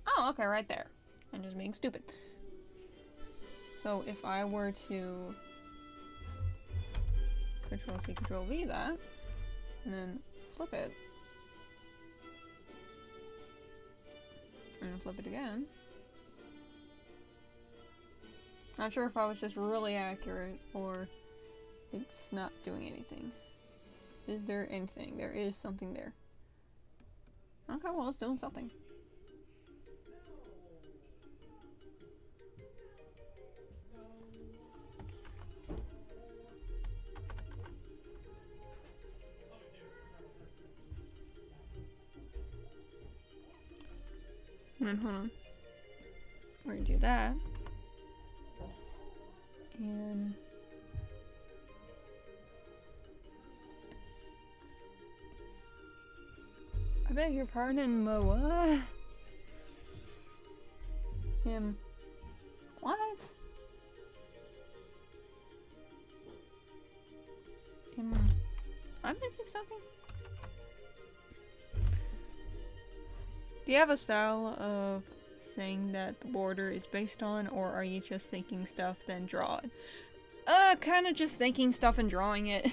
S1: Oh, okay, right there. I'm just being stupid. So if I were to Control C, Control V that, and then flip it, and then flip it again. Not sure if I was just really accurate or it's not doing anything. Is there anything? There is something there. Okay, well, it's doing something. And then, hold on. We're gonna do that. And I beg your pardon, Moa. Him. What? I'm missing something? Do you have a style of thing that the border is based on, or are you just thinking stuff then draw it? Kinda just thinking stuff and drawing it.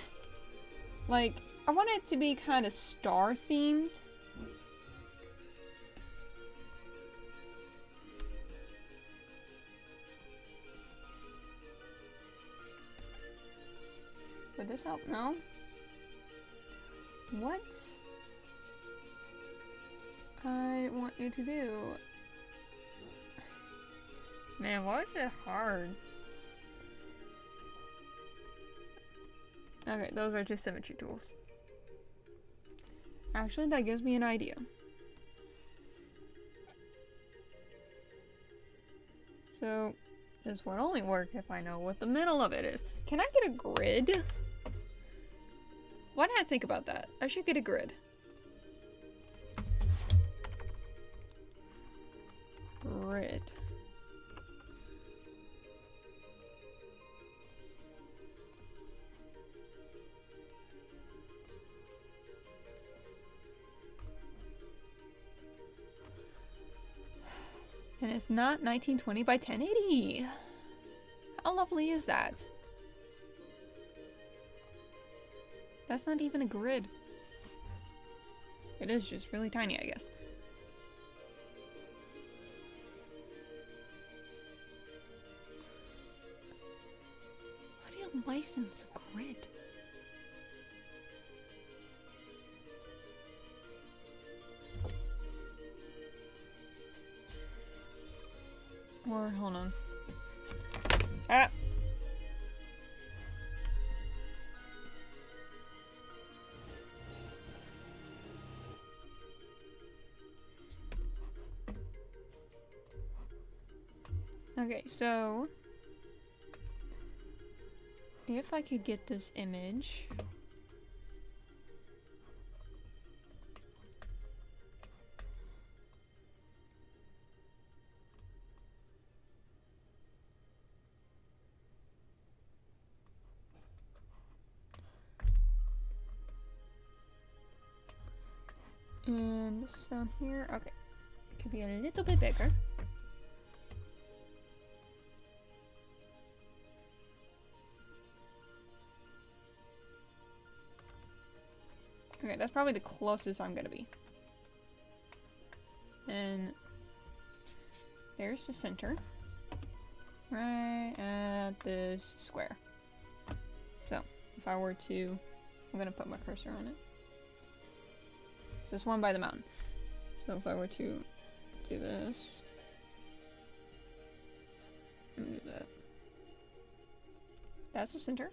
S1: Like, I want it to be kinda star themed. Would this help? No? What I want you to do? Man, why is it hard? Okay, those are just symmetry tools. Actually, that gives me an idea. So, this would only work if I know what the middle of it is. Can I get a grid? Why didn't I think about that? I should get a grid. Grid. And it's not 1920 by 1080. How lovely is that? That's not even a grid. It is just really tiny, I guess. How do you license a grid? Or, hold on. Ah! Okay, so if I could get this image. And this down here, okay. Could be a little bit bigger. Okay, that's probably the closest I'm gonna be. And there's the center. Right at this square. So, if I were to... I'm gonna put my cursor on it. It's this one by the mountain. So if I were to do this... and do that. That's the center.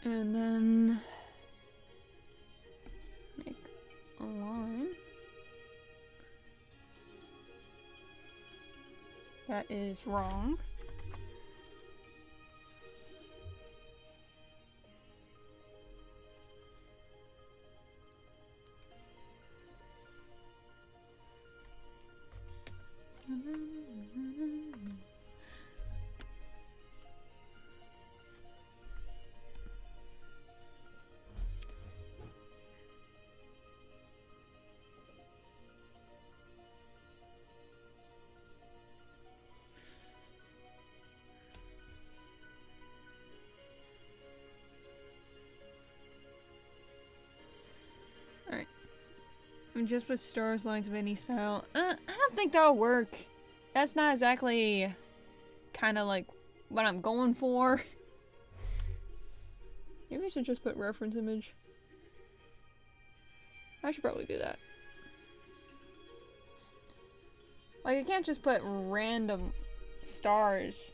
S1: And then make a line that is wrong. And just put stars, lines of any style. I don't think that'll work. That's not exactly kind of like what I'm going for. Maybe I should just put reference image. I should probably do that. Like, I can't just put random stars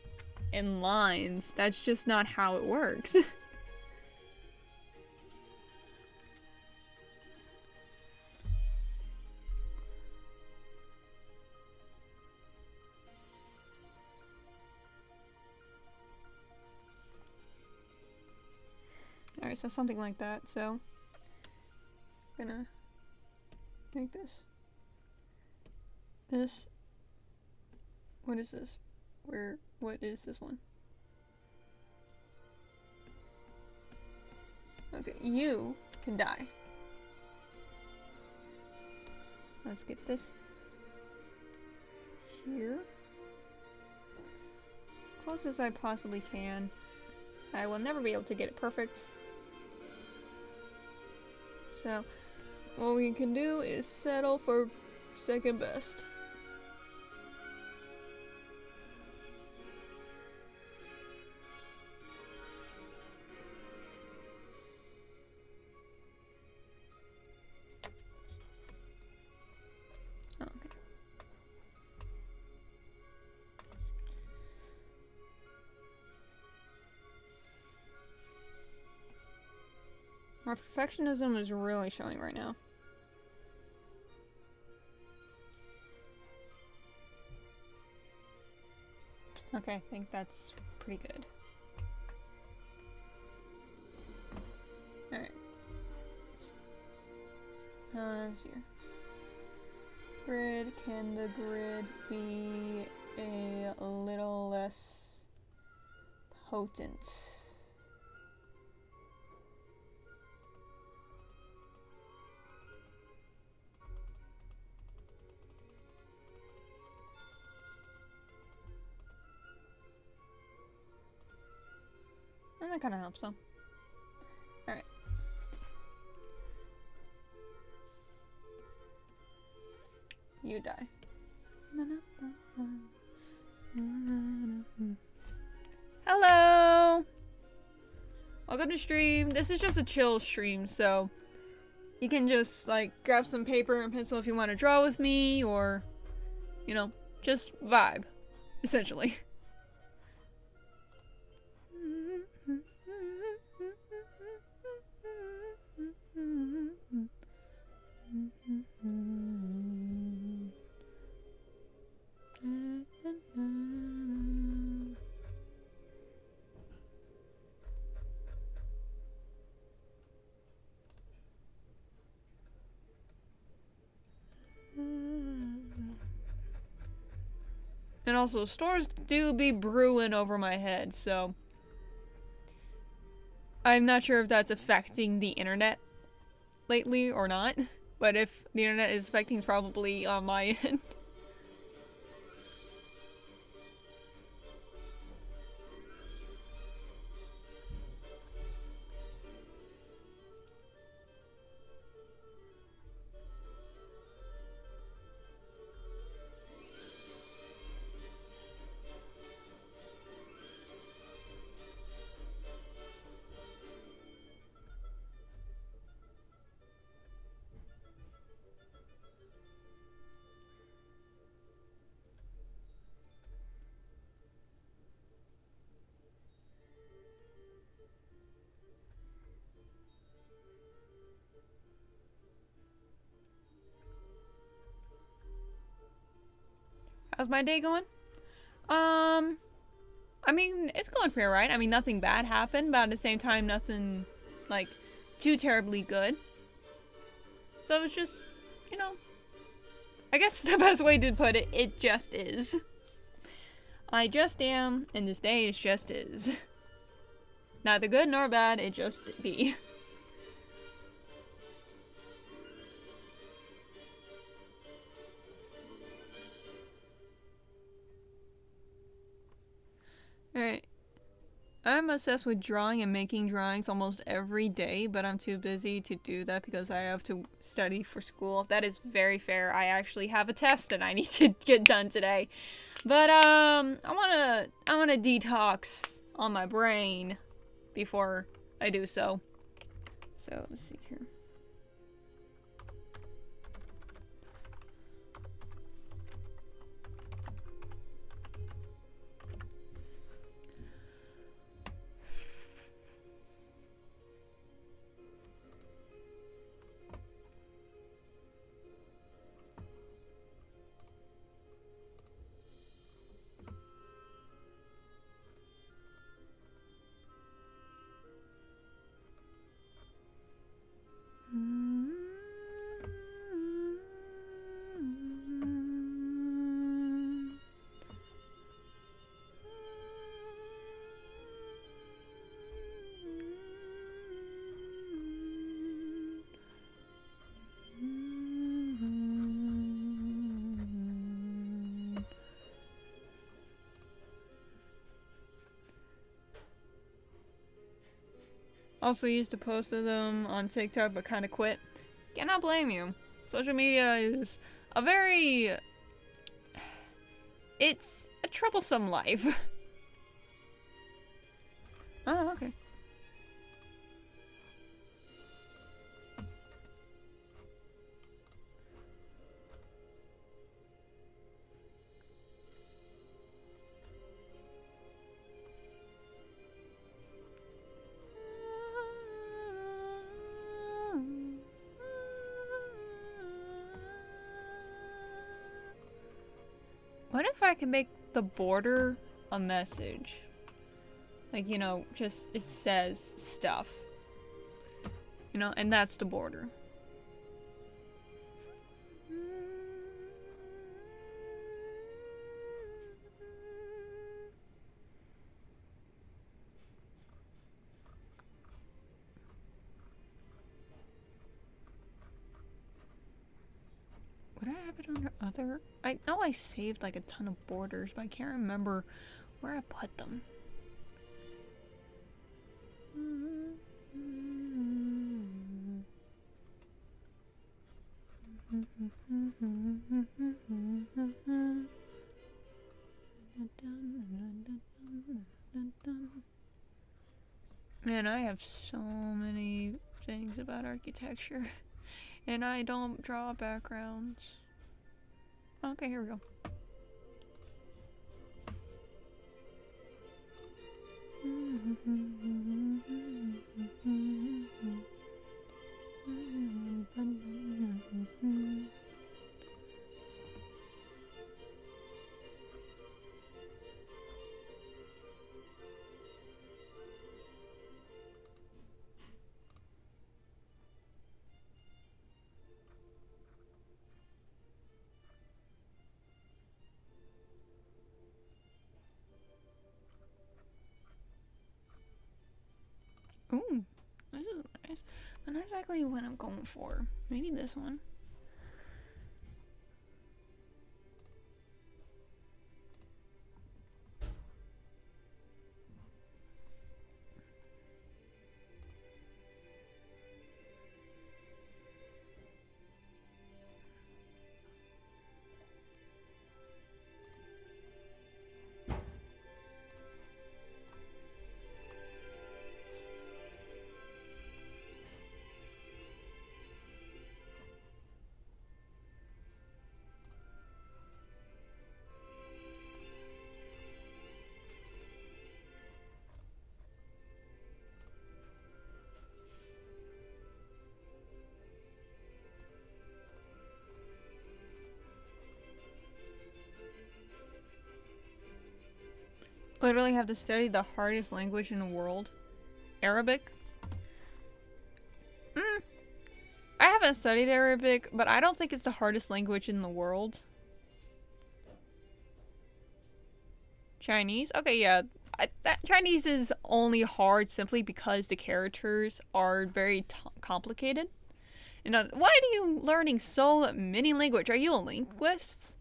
S1: and lines. That's just not how it works. Alright, so something like that, so I'm gonna make this. This. What is this? What is this one? Okay, you can die. Let's get this here. Close as I possibly can. I will never be able to get it perfect. So, what we can do is settle for second best. Okay. My perfectionism is really showing right now. Okay, I think that's pretty good. Alright. Let's see here. Grid, can the grid be a little less potent? And that kind of helps, though. Alright. You die. Hello! Welcome to stream. This is just a chill stream, so you can just, like, grab some paper and pencil if you want to draw with me, or, you know, just vibe, essentially. And also, stores do be brewing over my head, so I'm not sure if that's affecting the internet lately or not, but if the internet is affecting, it's probably on my end. How's my day going? I mean, it's going pretty right. I mean, nothing bad happened, but at the same time, nothing, like, too terribly good. So it's just, you know, I guess the best way to put it, it just is. I just am, and this day is just is. Neither good nor bad, it just be. Alright. I'm obsessed with drawing and making drawings almost every day, but I'm too busy to do that because I have to study for school. That is very fair. I actually have a test that I need to get done today. But I wanna detox on my brain before I do so. So let's see here. Also used to post of them on TikTok, but kind of quit. Cannot blame you. Social media is a very... It's a troublesome life. Oh, okay. What if I could make the border a message? Like, you know, just it says stuff. You know, and that's the border. Would I have it under other? I know I saved like a ton of borders, but I can't remember where I put them. Man, I have so many things about architecture. And I don't draw backgrounds. Okay, here we go. Ooh, this is nice. But not exactly what I'm going for. Maybe this one. Literally have to study the hardest language in the world. Arabic? I haven't studied Arabic, but I don't think it's the hardest language in the world. Chinese? Okay, yeah. Chinese is only hard simply because the characters are very complicated. You know, why are you learning so many languages? Are you a linguist?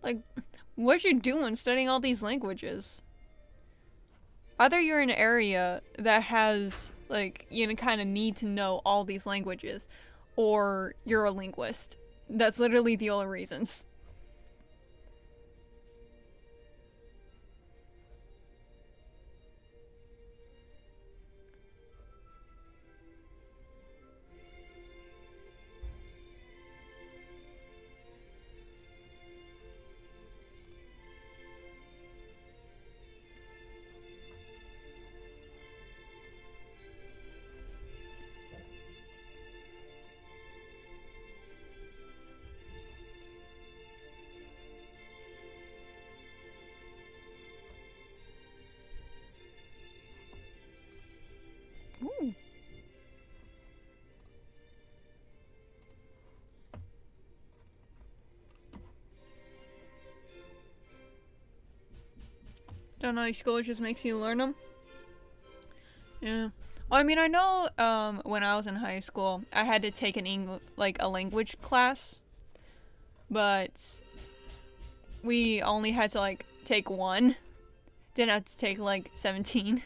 S1: Like, what you doing studying all these languages? Either you're in an area that has, like, you kind of need to know all these languages, or you're a linguist. That's literally the only reasons. Ooh. Don't know, school just makes you learn them. Yeah. Well, I mean, I know when I was in high school, I had to take a language class, but we only had to like take one. Didn't have to take like 17.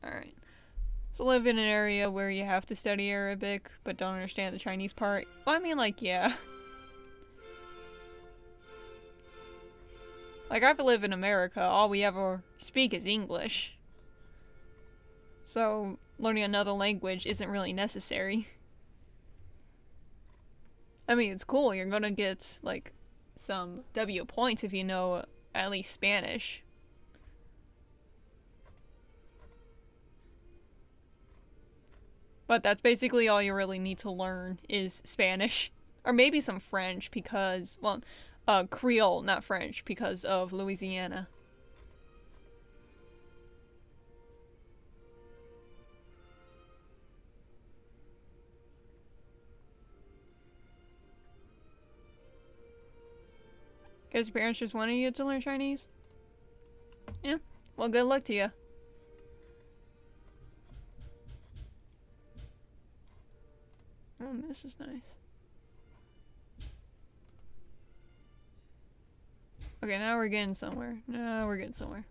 S1: Alright. So live in an area where you have to study Arabic, but don't understand the Chinese part. Well, I mean, like, yeah. Like, I live in America, all we ever speak is English. So, learning another language isn't really necessary. I mean, it's cool, you're gonna get, like, some W points if you know at least Spanish. But that's basically all you really need to learn is Spanish. Or maybe some French because, well, Creole, not French, because of Louisiana. Because your parents just wanted you to learn Chinese? Yeah. Well, good luck to you. Oh, this is nice. Okay, now we're getting somewhere. Now we're getting somewhere.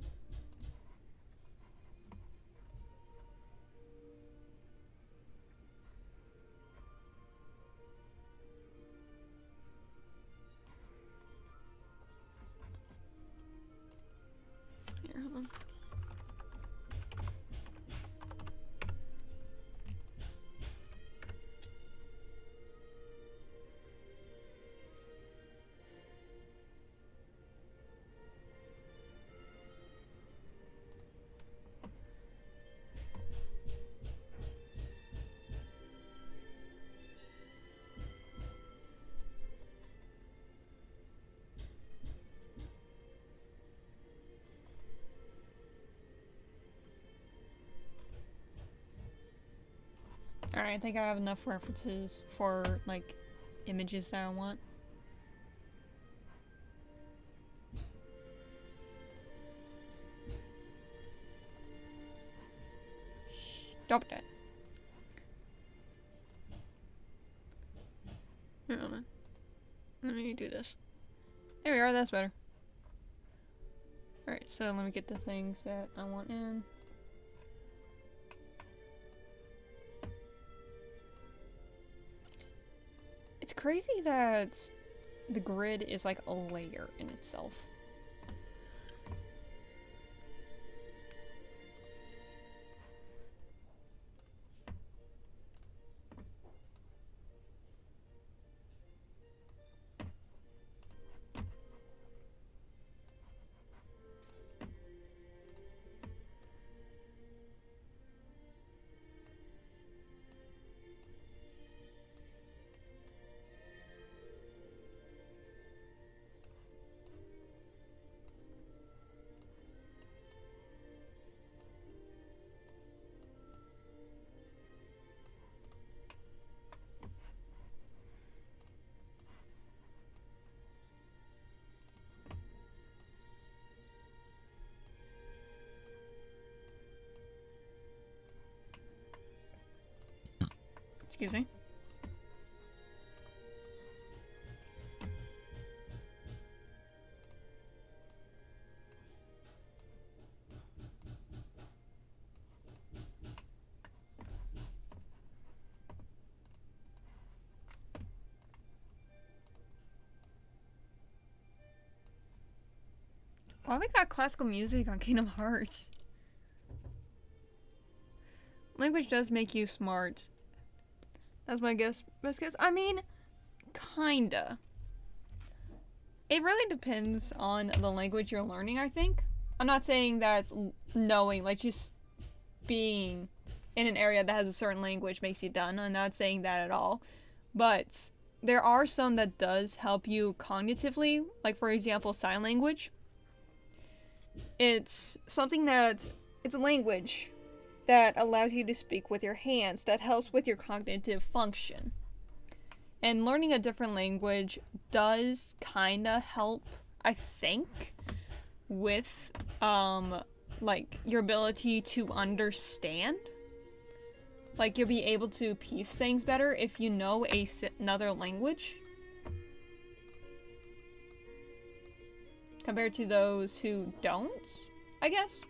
S1: Here, hold on. Alright, I think I have enough references for, like, images that I want. Stop that. Hold on. Let me do this. There we are, that's better. Alright, so let me get the things that I want in. It's crazy that the grid is like a layer in itself. Excuse me. Why we got classical music on Kingdom Hearts? Language does make you smart. That's my guess. Best guess. I mean, kinda. It really depends on the language you're learning, I think. I'm not saying that knowing, like just being in an area that has a certain language makes you done. I'm not saying that at all. But there are some that does help you cognitively. Like, for example, sign language. It's something that, it's a language that allows you to speak with your hands, that helps with your cognitive function. And learning a different language does kinda help, I think, with, like, your ability to understand. Like, you'll be able to piece things better if you know another language. Compared to those who don't, I guess.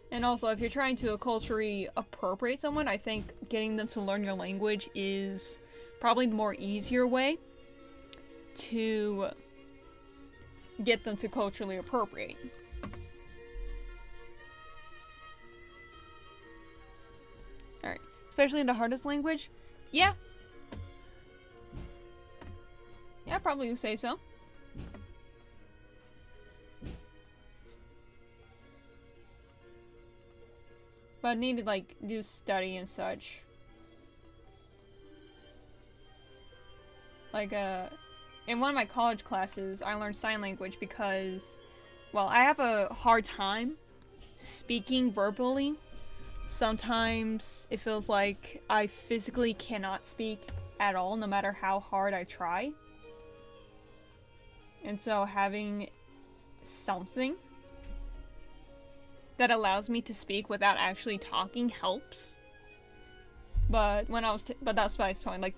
S1: And also, if you're trying to culturally appropriate someone, I think getting them to learn your language is probably the more easier way to get them to culturally appropriate. Alright. Especially in the hardest language? Yeah. Yeah, probably would say so. But I need to, like, do study and such. Like, in one of my college classes, I learned sign language because, well, I have a hard time speaking verbally. Sometimes it feels like I physically cannot speak at all, no matter how hard I try. And so having something that allows me to speak without actually talking helps. But when I was, but that's my point. Like,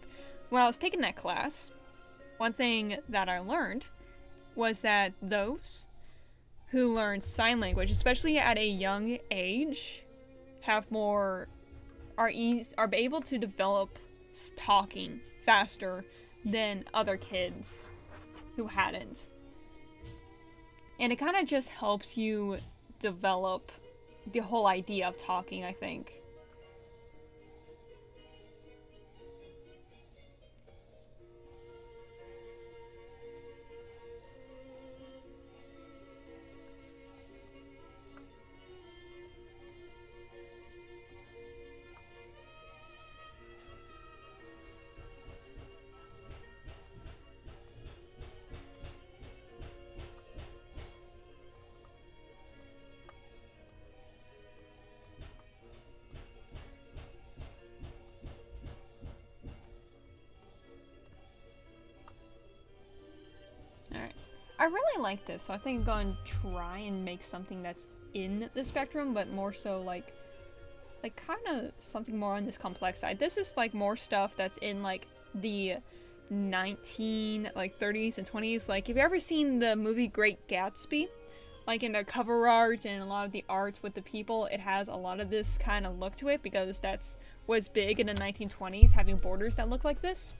S1: when I was taking that class, one thing that I learned was that those who learn sign language, especially at a young age, have more, are able to develop talking faster than other kids who hadn't. And it kind of just helps you develop the whole idea of talking, I think. I really like this, so I think I'm going to try and make something that's in the spectrum, but more so like kind of something more on this complex side. This is like more stuff that's in like the 30s and 20s. Like, have you ever seen the movie Great Gatsby? Like in the cover art and a lot of the arts with the people, it has a lot of this kind of look to it because that's was big in the 1920s, having borders that look like this.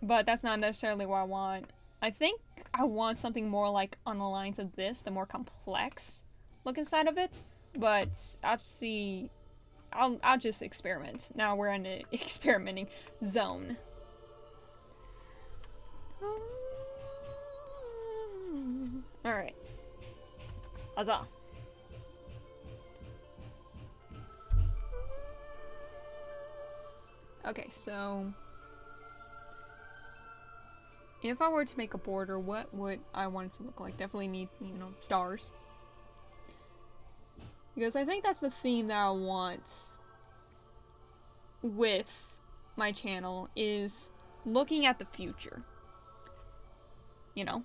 S1: But that's not necessarily what I want. I think I want something more like on the lines of this, the more complex look inside of it. But I'll see. I'll just experiment. Now we're in the experimenting zone. Alright. Huzzah. Okay, so if I were to make a border, what would I want it to look like? Definitely need, stars. Because I think that's the theme that I want with my channel, is looking at the future. You know?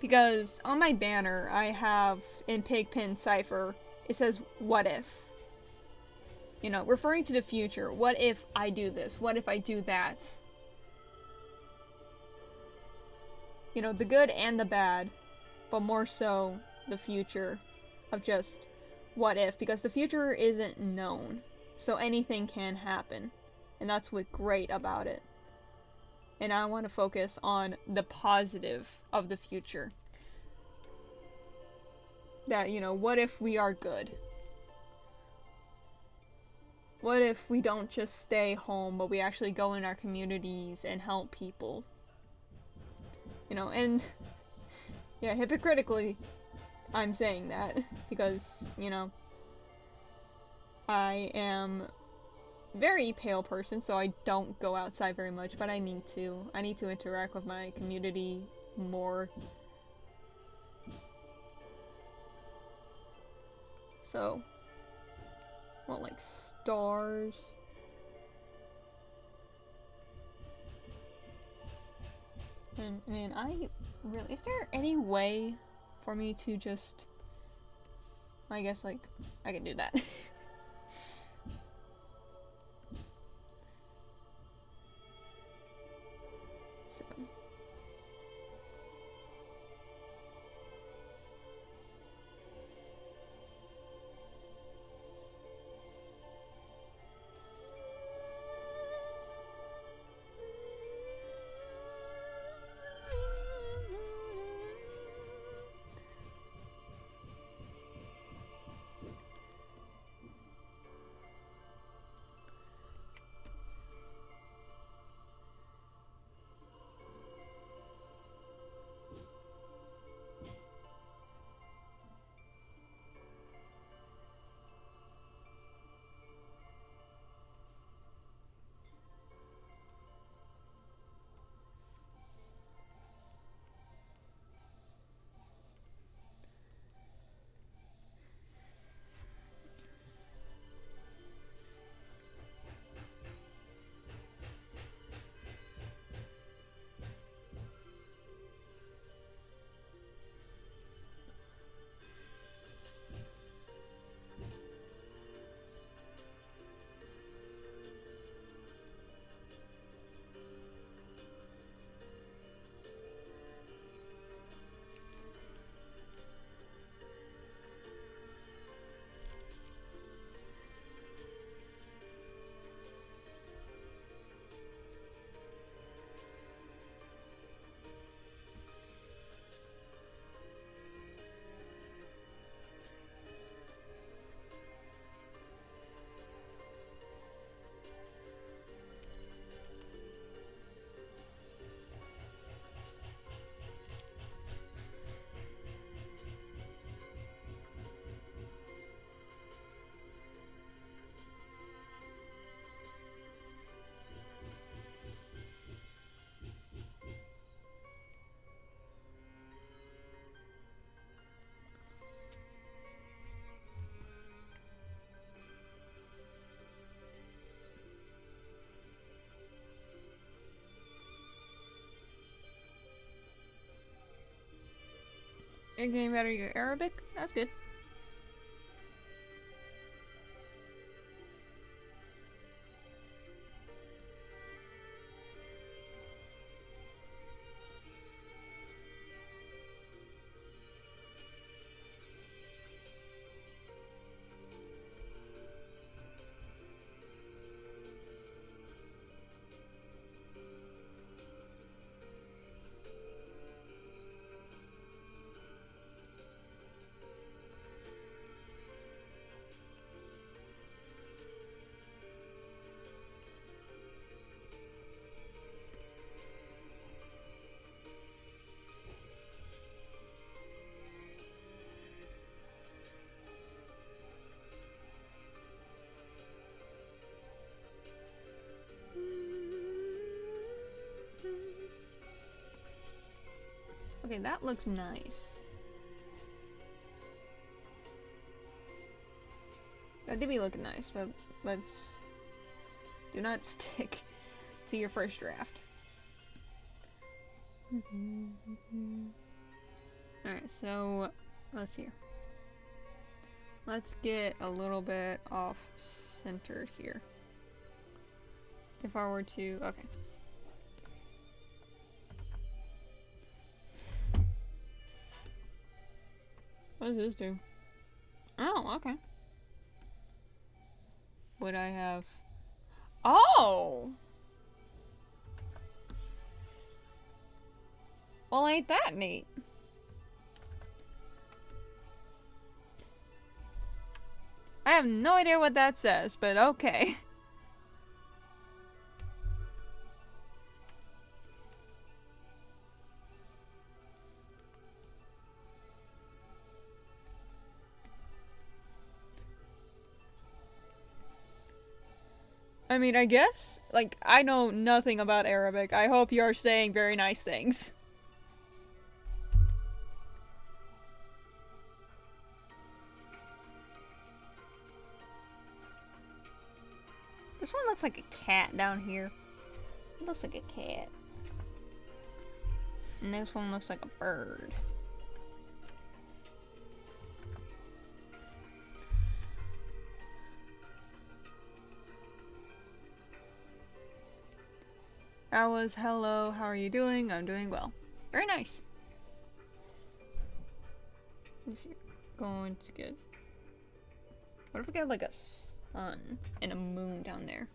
S1: Because on my banner, I have, in Pigpen Cipher, it says, what if? You know, referring to the future. What if I do this? What if I do that? You know, the good and the bad, but more so the future of just what if, because the future isn't known, so anything can happen, and that's what's great about it. And I want to focus on the positive of the future. That, what if we are good? What if we don't just stay home, but we actually go in our communities and help people? And yeah, hypocritically, I'm saying that because, I am a very pale person, so I don't go outside very much, but I need to. I need to interact with my community more. So, want like stars. And man, is there any way for me to just, I guess, like, I can do that. So. You're getting better at your Arabic? That's good. Okay, that looks nice. That did be looking nice, but let's do not stick to your first draft. Alright, so let's see. Let's get a little bit off centered here. If I were to, okay. What does this do? Oh, okay. Would I have... Oh! Well, ain't that neat? I have no idea what that says, but okay. I mean, I guess, like, I know nothing about Arabic. I hope you're saying very nice things. This one looks like a cat down here. It looks like a cat. And this one looks like a bird. That was hello, how are you doing? I'm doing well. Very nice. Is it going to get... What if we get like a sun and a moon down there?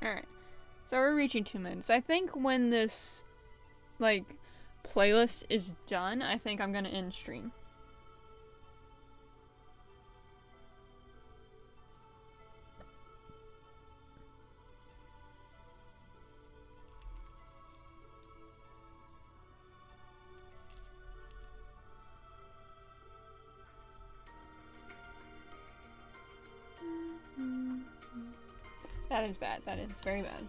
S1: Alright, so we're reaching 2 minutes. I think when this, like, playlist is done, I think I'm gonna end stream. That is bad. That is very bad.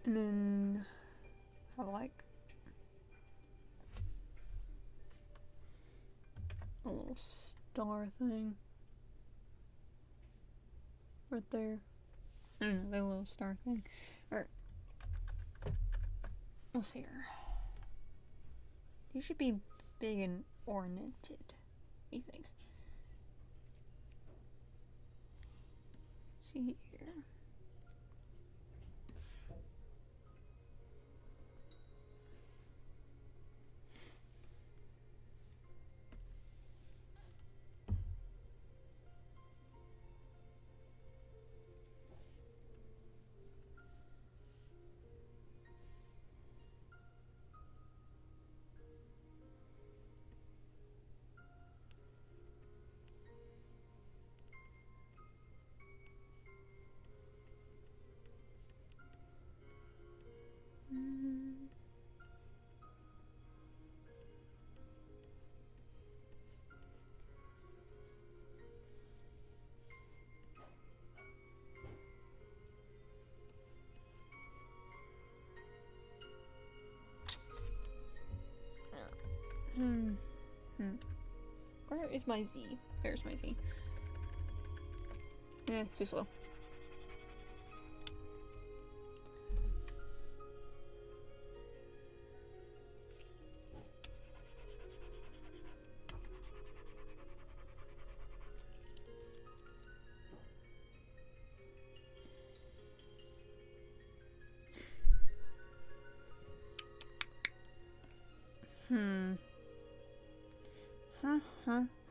S1: And then have like a little star thing right there. I don't know, that little star thing. Alright. What's here? You should be big and ornamented, he thinks. See here. is my Z? There's my Z. Eh, too slow.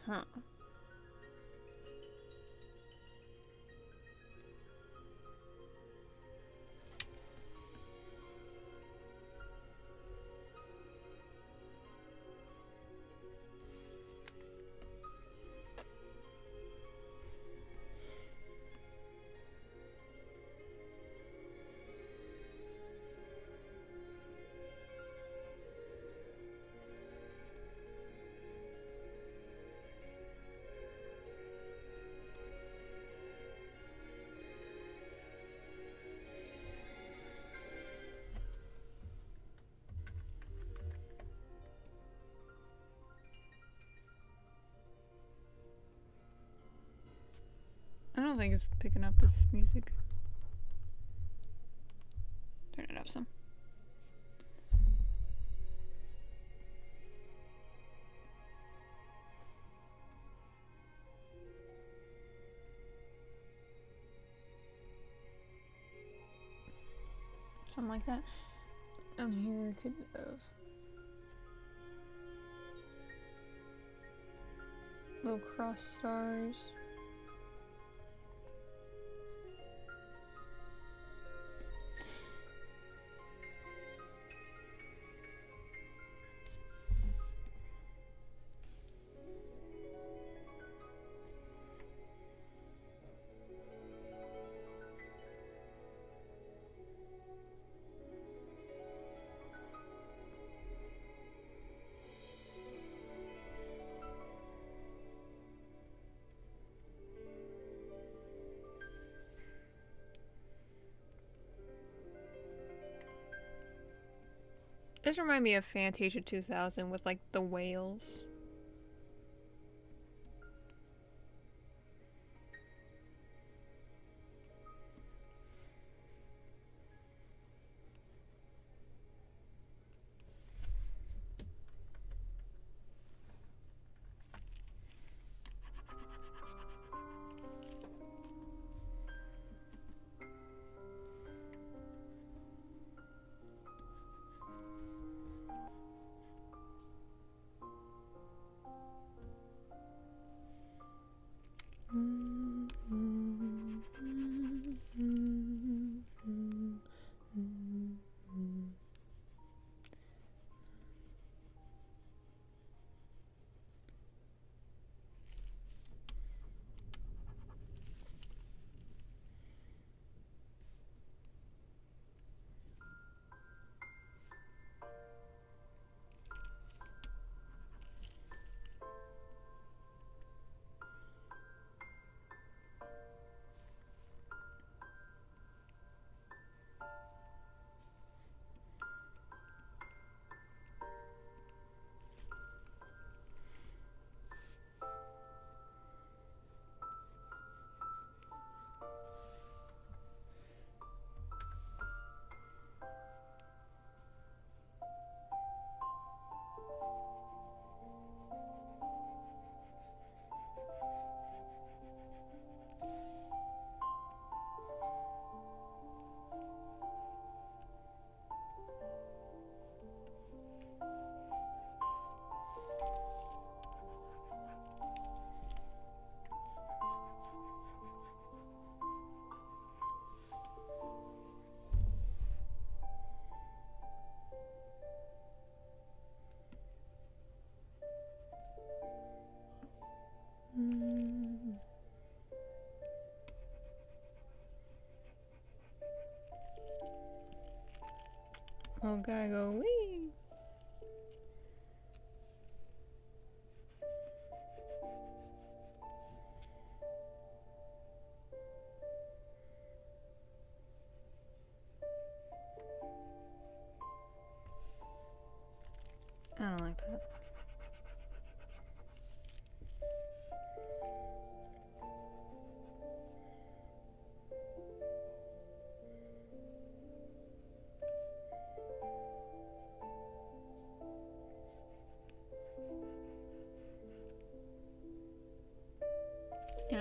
S1: Huh. I don't think it's picking up this music. Turn it up some. Something like that. Down here could have little cross stars. This reminds me of Fantasia 2000 with like the whales. Oh, gotta go wee. I don't like that.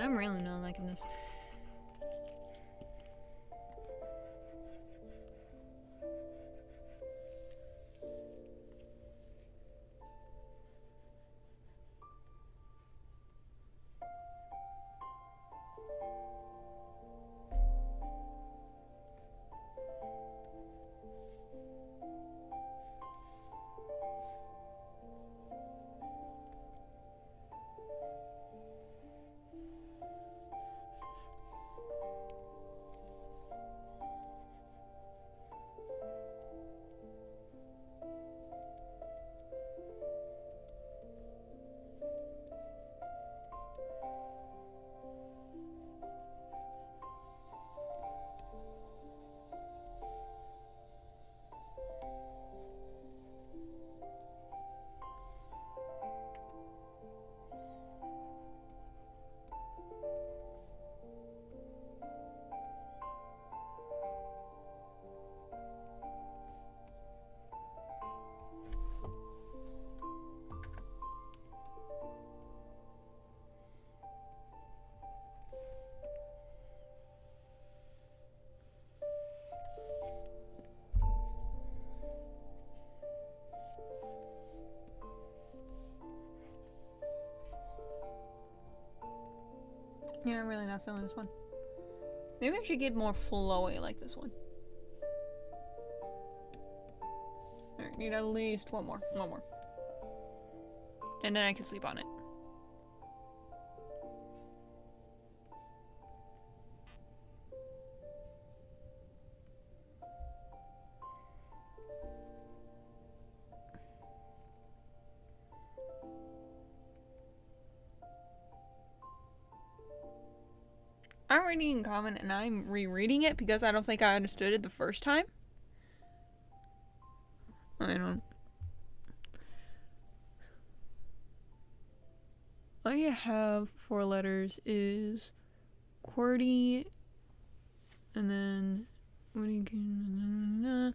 S1: I'm really not liking this. Yeah, I'm really not feeling this one. Maybe I should get more flowy like this one. Alright, need at least one more. One more. And then I can sleep on it. I'm reading a comment and I'm rereading it because I don't think I understood it the first time. I don't. All you have 4 letters is QWERTY, and then what do you can?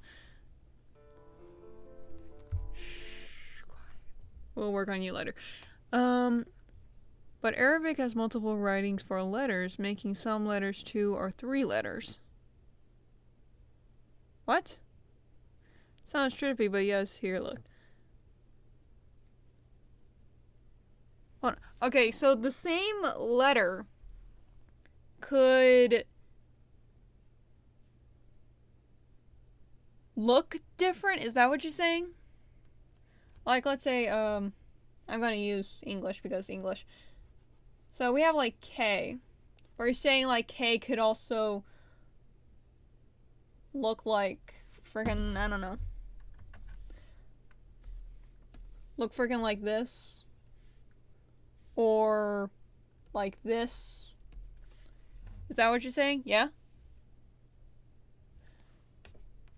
S1: We'll work on you later. But Arabic has multiple writings for letters, making some letters 2 or 3 letters. What? Sounds trippy, but yes, here, look. Hold on. Okay, so the same letter could look different? Is that what you're saying? Like, let's say, I'm gonna use English because English. So we have like K. Or you're saying like K could also look like freaking, I don't know. Look freaking like this. Or like this. Is that what you're saying? Yeah?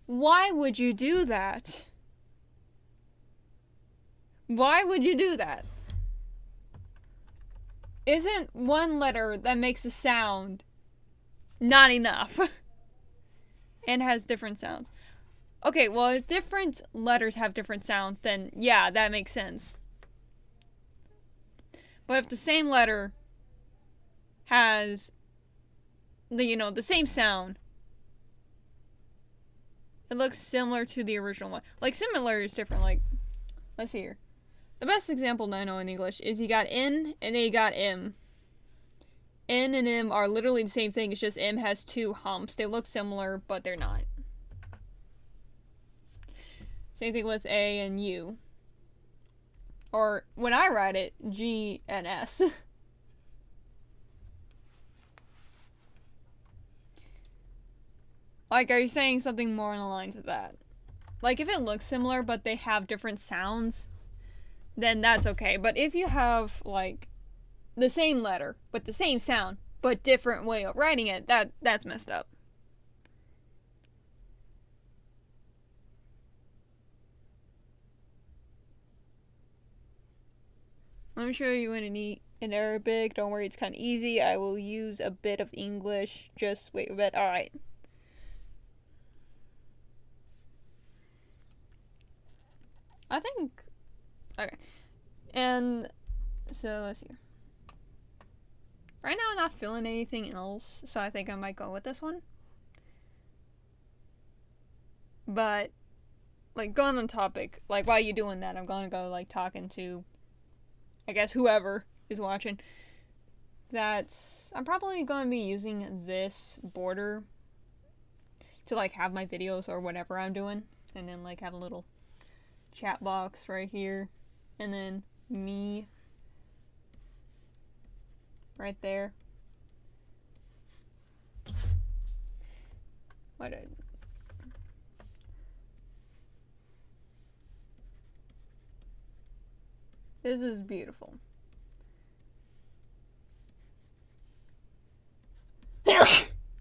S1: Why would you do that? Why would you do that? Isn't one letter that makes a sound not enough? And has different sounds. Okay, well, if different letters have different sounds, then yeah, that makes sense. But if the same letter has the same sound, it looks similar to the original one. Like, similar is different. Like, let's see here. The best example I know in English is you got N and then you got M. N and M are literally the same thing. It's just M has 2 humps. They look similar, but they're not. Same thing with A and U. Or when I write it, G and S. Like, are you saying something more on the lines of that? Like, if it looks similar, but they have different sounds, then that's okay. But if you have, like, the same letter, but the same sound, but different way of writing it, that's messed up. Let me show you in Arabic. Don't worry, it's kind of easy. I will use a bit of English. Just wait a bit. Alright. I think... Okay. And... So, let's see. Right now I'm not feeling anything else, so I think I might go with this one. But, like, going on topic, like, while you're doing that, I'm gonna go, like, talking to, I guess, whoever is watching. I'm probably gonna be using this border to, like, have my videos or whatever I'm doing. And then, like, have a little chat box right here. And then me right there. This is beautiful.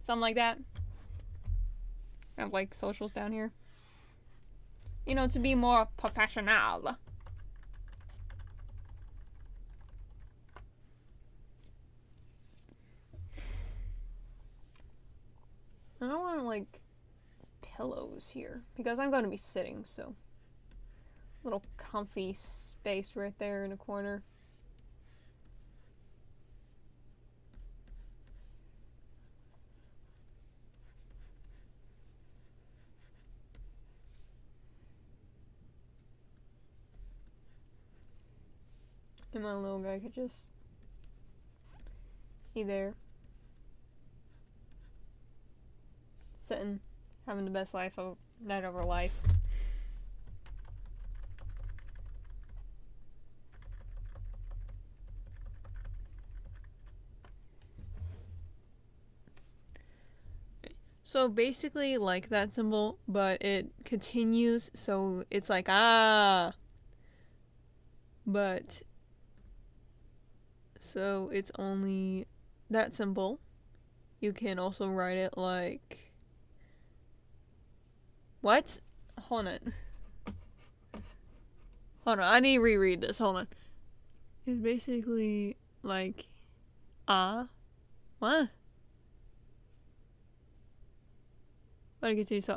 S1: Something like that. I have like socials down here. You know, to be more professional. I don't want like pillows here because I'm going to be sitting, so little comfy space right there in the corner. And my little guy could just be there, sitting, having the best night of our life. So basically like that symbol, but it continues, so it's like ah. But so it's only that symbol. You can also write it like what? Hold on, I need to reread this. Hold on. It's basically like what? But I can see so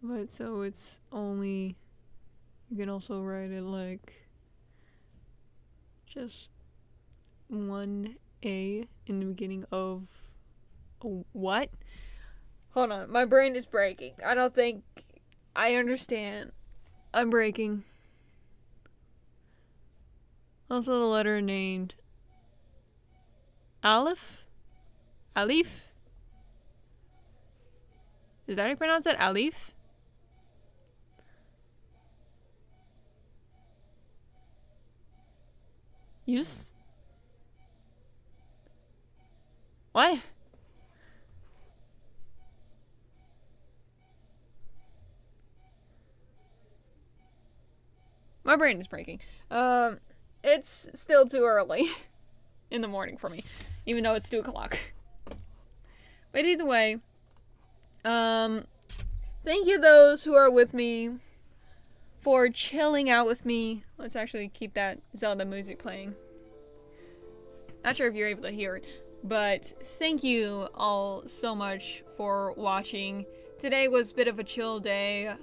S1: but so it's only, you can also write it like just one A in the beginning of a what? Hold on, my brain is breaking. I don't think I understand. I'm breaking. Also the letter named Aleph? Alif? Is that how you pronounce it? Alif? Yus? What? My brain is breaking. It's still too early in the morning for me, even though it's 2 o'clock. But either way, thank you those who are with me for chilling out with me. Let's actually keep that Zelda music playing. Not sure if you're able to hear it, but thank you all so much for watching. Today was a bit of a chill day.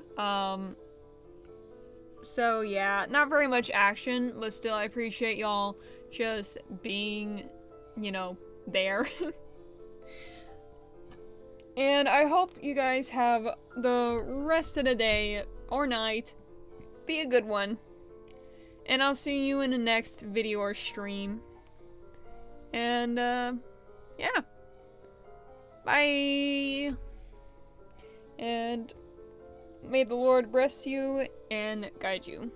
S1: So yeah, not very much action, but still I appreciate y'all just being, you know, there. And I hope you guys have the rest of the day or night be a good one. And I'll see you in the next video or stream. And yeah. Bye. And may the Lord bless you and guide you.